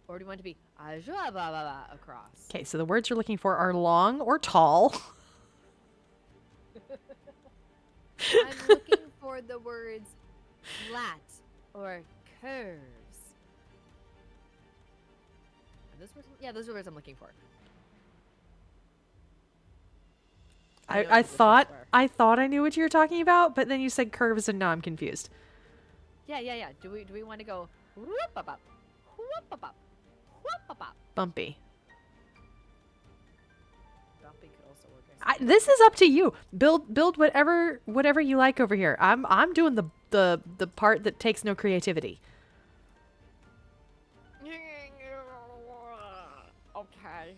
or do you want it to be ajua across? Okay, so the words you're looking for are long or tall. I'm looking for the words flat or curves. Are those words? Yeah, those are the words I'm looking for. I thought I knew what you were talking about, but then you said curves and now I'm confused. Yeah. Do we want to go whoop-a-bop, whoop-a-bop, whoop-a-bop? Bumpy. Bumpy could also work. I suppose. This is up to you. Build whatever you like over here. I'm doing the part that takes no creativity. Okay.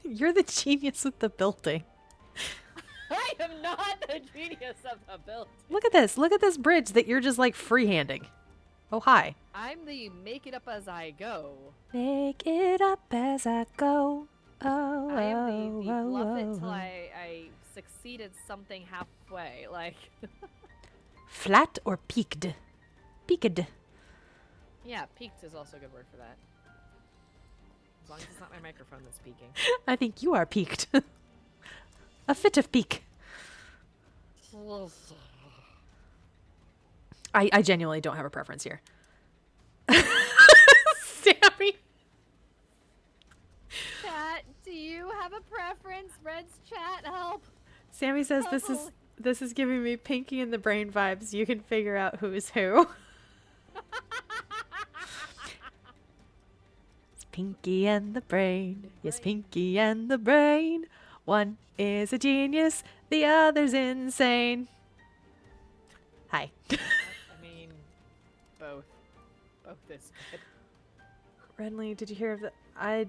You're the genius with the building. I am not the genius of the build. Look at this. Look at this bridge that you're just like freehanding. Oh, hi. I'm the make it up as I go. Make it up as I go. Oh, I am the oh, bluff it oh, till oh. I succeeded something halfway. Like, Flat or peaked? Peaked. yeah, peaked is also a good word for that. As long as it's not my microphone that's peaking. I think you are peaked. A fit of peak. I genuinely don't have a preference here. Sammy. Chat, do you have a preference? Red's chat, help. Sammy says Help, this is giving me Pinky and the Brain vibes. You can figure out who's who. It's Pinky and the Brain. Yes, Pinky and the Brain. One is a genius, the other's insane. Hi. I mean, both. Both is good. Renly, did you hear of the... I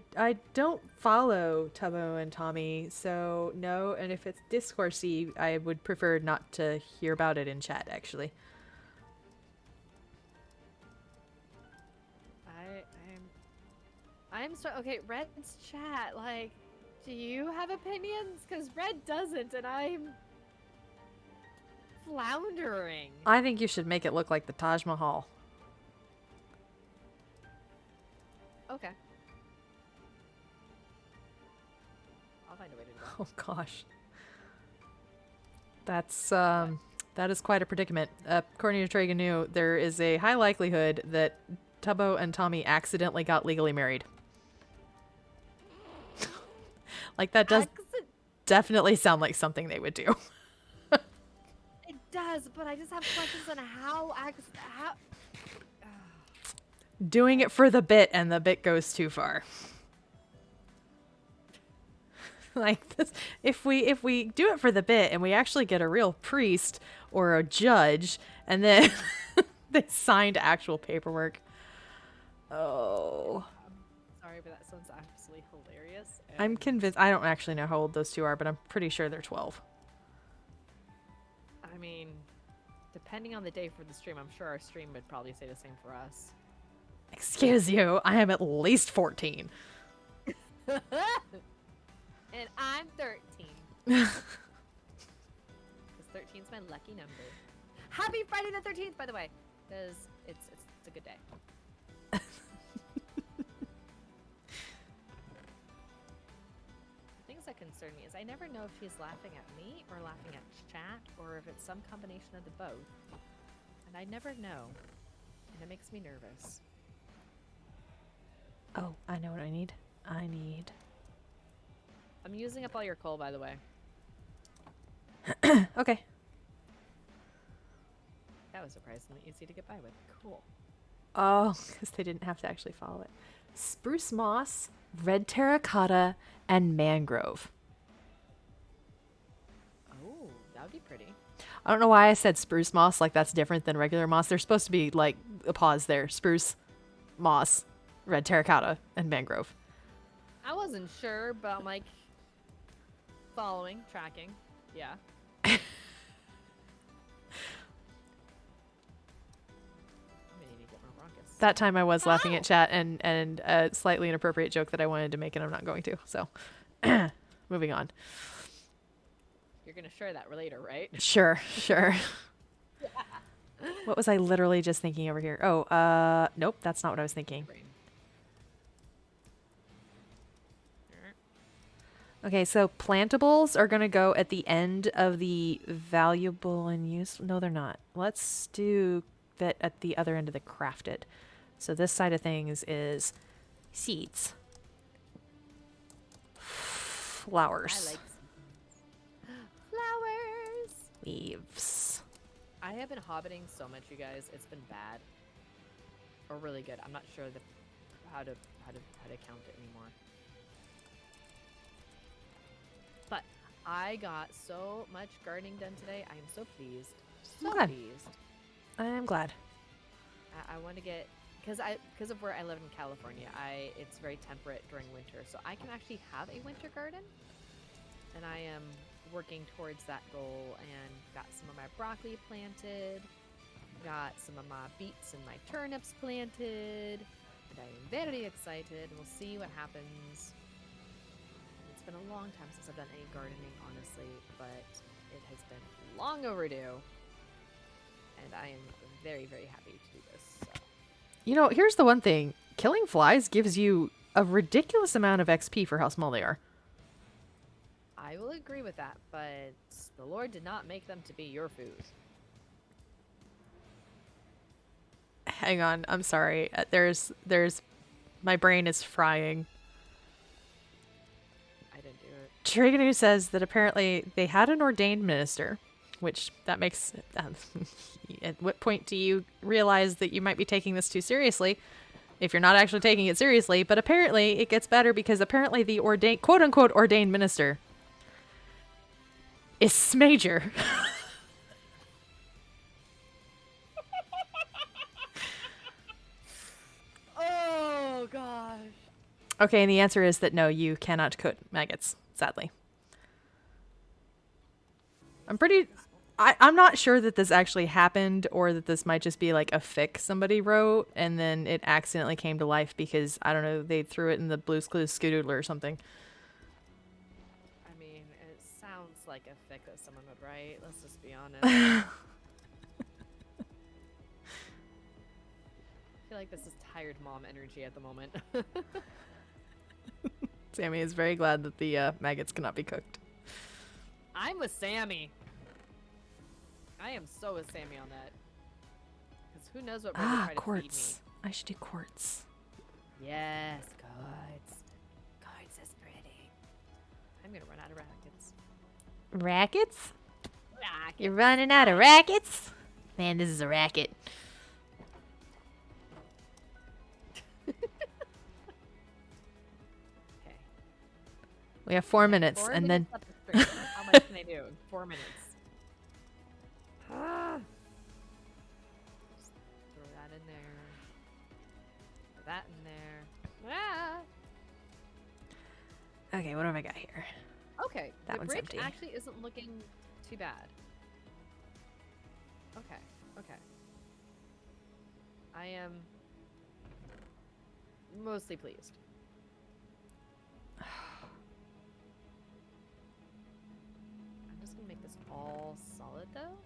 don't follow Tubbo and Tommy, so no, and if it's discoursey, I would prefer not to hear about it in chat, actually. I'm so okay. Red's chat. Like, do you have opinions? Because Red doesn't, and I'm floundering. I think you should make it look like the Taj Mahal. Okay. I'll find a way to do that. Oh gosh. That's that is quite a predicament. According to Traganu, there is a high likelihood that Tubbo and Tommy accidentally got legally married. Like that does definitely sound like something they would do. It does, but I just have questions on how. Doing it for the bit and the bit goes too far. Like this, if we do it for the bit and we actually get a real priest or a judge and then they signed actual paperwork. Oh. Sorry, but that sounds absolutely hilarious. I'm convinced. I don't actually know how old those two are, but I'm pretty sure they're 12. I mean, depending on the day for the stream, I'm sure our stream would probably say the same for us. Excuse you, I am at least 14. And I'm 13. Because 13 is my lucky number. Happy Friday the 13th, by the way. Because it's a good day. Things that concern me is I never know if she's laughing at me or laughing at chat or if it's some combination of the both. And I never know. And it makes me nervous. Oh, I know what I need. I'm using up all your coal, by the way. Okay. That was surprisingly easy to get by with. Cool. Oh, because they didn't have to actually follow it. Spruce moss, red terracotta, and mangrove. Oh, that would be pretty. I don't know why I said spruce moss, like that's different than regular moss. There's supposed to be like a pause there. Spruce, moss, red terracotta, and mangrove. I wasn't sure, but I'm like, following, tracking. Yeah. That time I was laughing at chat and a slightly inappropriate joke that I wanted to make and I'm not going to. So, moving on. You're going to share that later, right? Sure. What was I literally just thinking over here? Oh, nope, that's not what I was thinking. Okay, so plantables are going to go at the end of the valuable and useful. No, they're not. Let's do that at the other end of the crafted. So this side of things is seeds. Flowers. I like flowers. Leaves. I have been hobbiting so much, you guys. It's been bad. Or really good. I'm not sure how to count it anymore. But I got so much gardening done today. I am so pleased. So pleased. I am glad. I want to get because of where I live in California. It's very temperate during winter, so I can actually have a winter garden, and I am working towards that goal. And got some of my broccoli planted, got some of my beets and my turnips planted, and I am very excited. We'll see what happens been a long time since I've done any gardening, honestly, but it has been long overdue. And I am very, very happy to do this. So. You know, here's the one thing. Killing flies gives you a ridiculous amount of XP for how small they are. I will agree with that, but the Lord did not make them to be your food. Hang on, I'm sorry. There's my brain is frying. I didn't do it. Triganu says that apparently they had an ordained minister, which that makes... at what point do you realize that you might be taking this too seriously if you're not actually taking it seriously? But apparently it gets better because apparently the ordained, quote-unquote ordained minister is Smager. Oh, gosh. Okay, and the answer is that no, you cannot cook maggots, sadly. I'm not sure that this actually happened or that this might just be like a fic somebody wrote and then it accidentally came to life because, I don't know, they threw it in the Blue's Clues Skedoodler or something. I mean, it sounds like a fic that someone would write. Let's just be honest. I feel like this is tired mom energy at the moment. Sammy is very glad that the maggots cannot be cooked. I'm with Sammy. I am so with Sammy on that. Because who knows what Ray would try to feed quartz. I should do quartz. me. Yes, quartz. Quartz is pretty. I'm going to run out of rackets. Rackets? Rackets. You're running out of rackets? Man, this is a racket. Okay. We have 4 minutes, 4 and minutes then... up the stream. How much can I do in 4 minutes? Just throw that in there. Throw that in there. Okay, what have I got here? Okay, That the one's bridge empty. actually isn't looking too bad. Okay, okay. I am mostly pleased. I'm just gonna make this all solid though.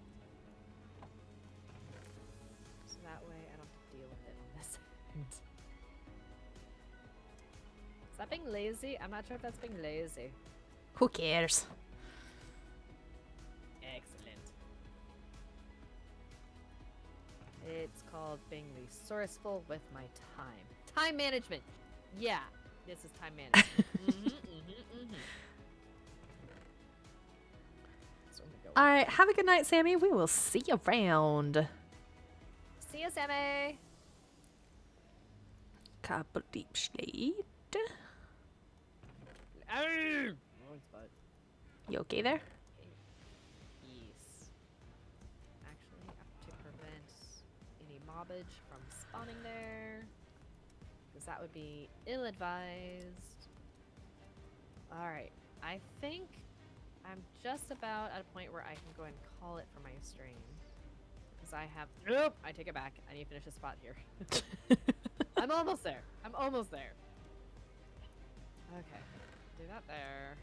So that way I don't have to deal with it on this end. Is that being lazy? I'm not sure if that's being lazy. Who cares? Excellent. It's called being resourceful with my time. Time management. Yeah, this is time management. So I'm gonna go. All right, have a good night, Sammy. We will see you around. See you, Sammy. Couple deep slate. Arr! You okay there? Yes. Actually, I have to prevent any mobbage from spawning there, because that would be ill-advised. Alright, I think I'm just about at a point where I can go and call it for my stream. Because I have... Nope! I take it back. I need to finish this spot here. I'm almost there. I'm almost there. Okay. Do that there.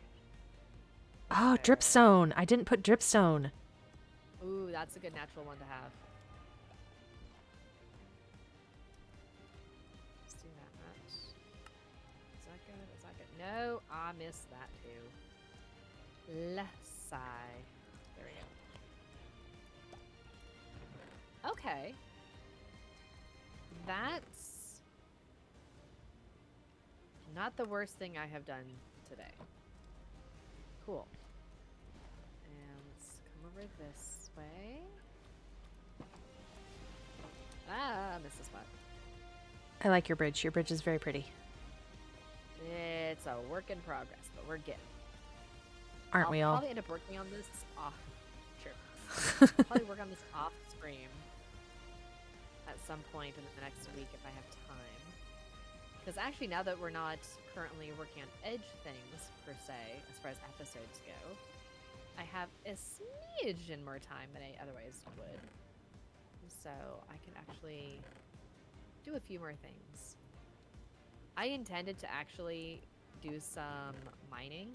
Oh, Okay. dripstone. I didn't put dripstone. Ooh, that's a good natural one to have. Let's do that much. Is that good? Is that good? No, I missed that too. Left side. There we go. Okay. That's not the worst thing I have done today. Cool. And let's come over this way. Ah, I missed a spot. I like your bridge. Your bridge is very pretty. It's a work in progress, but we're getting. Aren't we I'll all? probably end up working on this off. Sure. I'll probably work on this off stream at some point in the next week if I have time. Because actually, now that we're not currently working on edge things per se, as far as episodes go, I have a smidgen more time than I otherwise would. So I can actually do a few more things. I intended to actually do some mining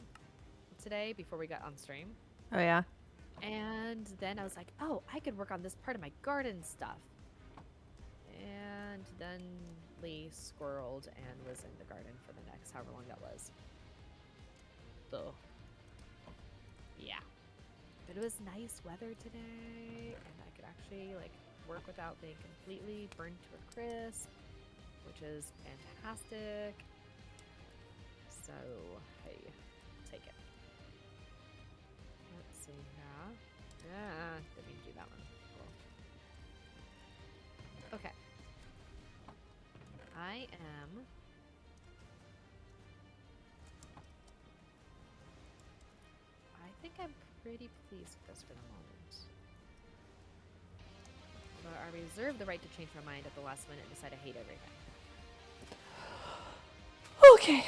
today before we got on stream. Oh, yeah? And then I was like, oh, I could work on this part of my garden stuff. And then Lee squirreled and was in the garden for the next however long that was. So, yeah. But it was nice weather today, and I could actually like work without being completely burned to a crisp, which is fantastic. So, hey, take it. Let's see now. Yeah, didn't mean to do that one. Cool. Okay. I think I'm pretty pleased with this for the moment. Although I reserve the right to change my mind at the last minute and decide I hate everything. Okay.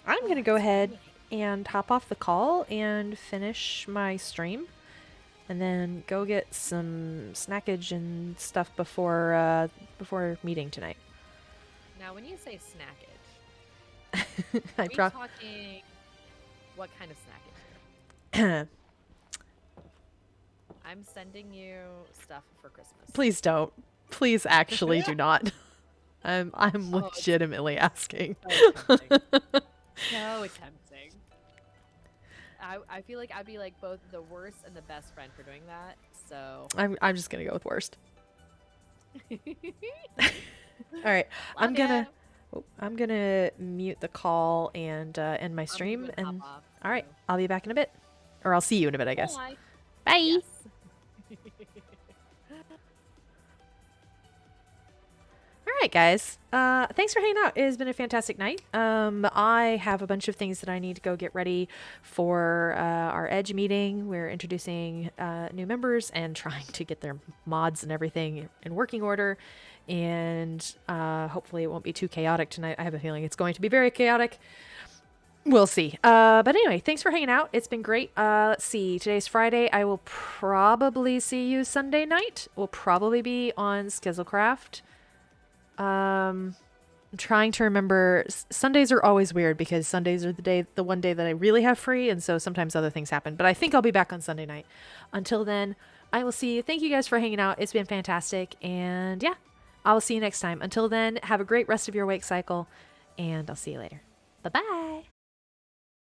I'm going to go ahead and hop off the call and finish my stream. And then go get some snackage and stuff before meeting tonight. Now, when you say snackage, I are we talking what kind of snackage? pro- I'm sending you stuff for Christmas. Please don't. Please actually do not. I'm Oh, legitimately asking. So tempting. So tempting. I feel like I'd be like both the worst and the best friend for doing that. So I'm just gonna go with worst. All right, I'm gonna mute the call and end my stream. And all right, I'll be back in a bit, or I'll see you in a bit, I guess. Bye. Bye. Yes. All right, guys. Thanks for hanging out. It has been a fantastic night. I have a bunch of things that I need to go get ready for our Edge meeting. We're introducing new members and trying to get their mods and everything in working order. And hopefully it won't be too chaotic tonight. I have a feeling it's going to be very chaotic. We'll see. But anyway, thanks for hanging out. It's been great. Let's see. Today's Friday. I will probably see you Sunday night. We'll probably be on Skizzlecraft. I'm trying to remember. Sundays are always weird because Sundays are the one day that I really have free, and so sometimes other things happen. But I think I'll be back on Sunday night. Until then, I will see you. Thank you guys for hanging out. It's been fantastic, and yeah, I will see you next time. Until then, have a great rest of your wake cycle, and I'll see you later. Bye-bye.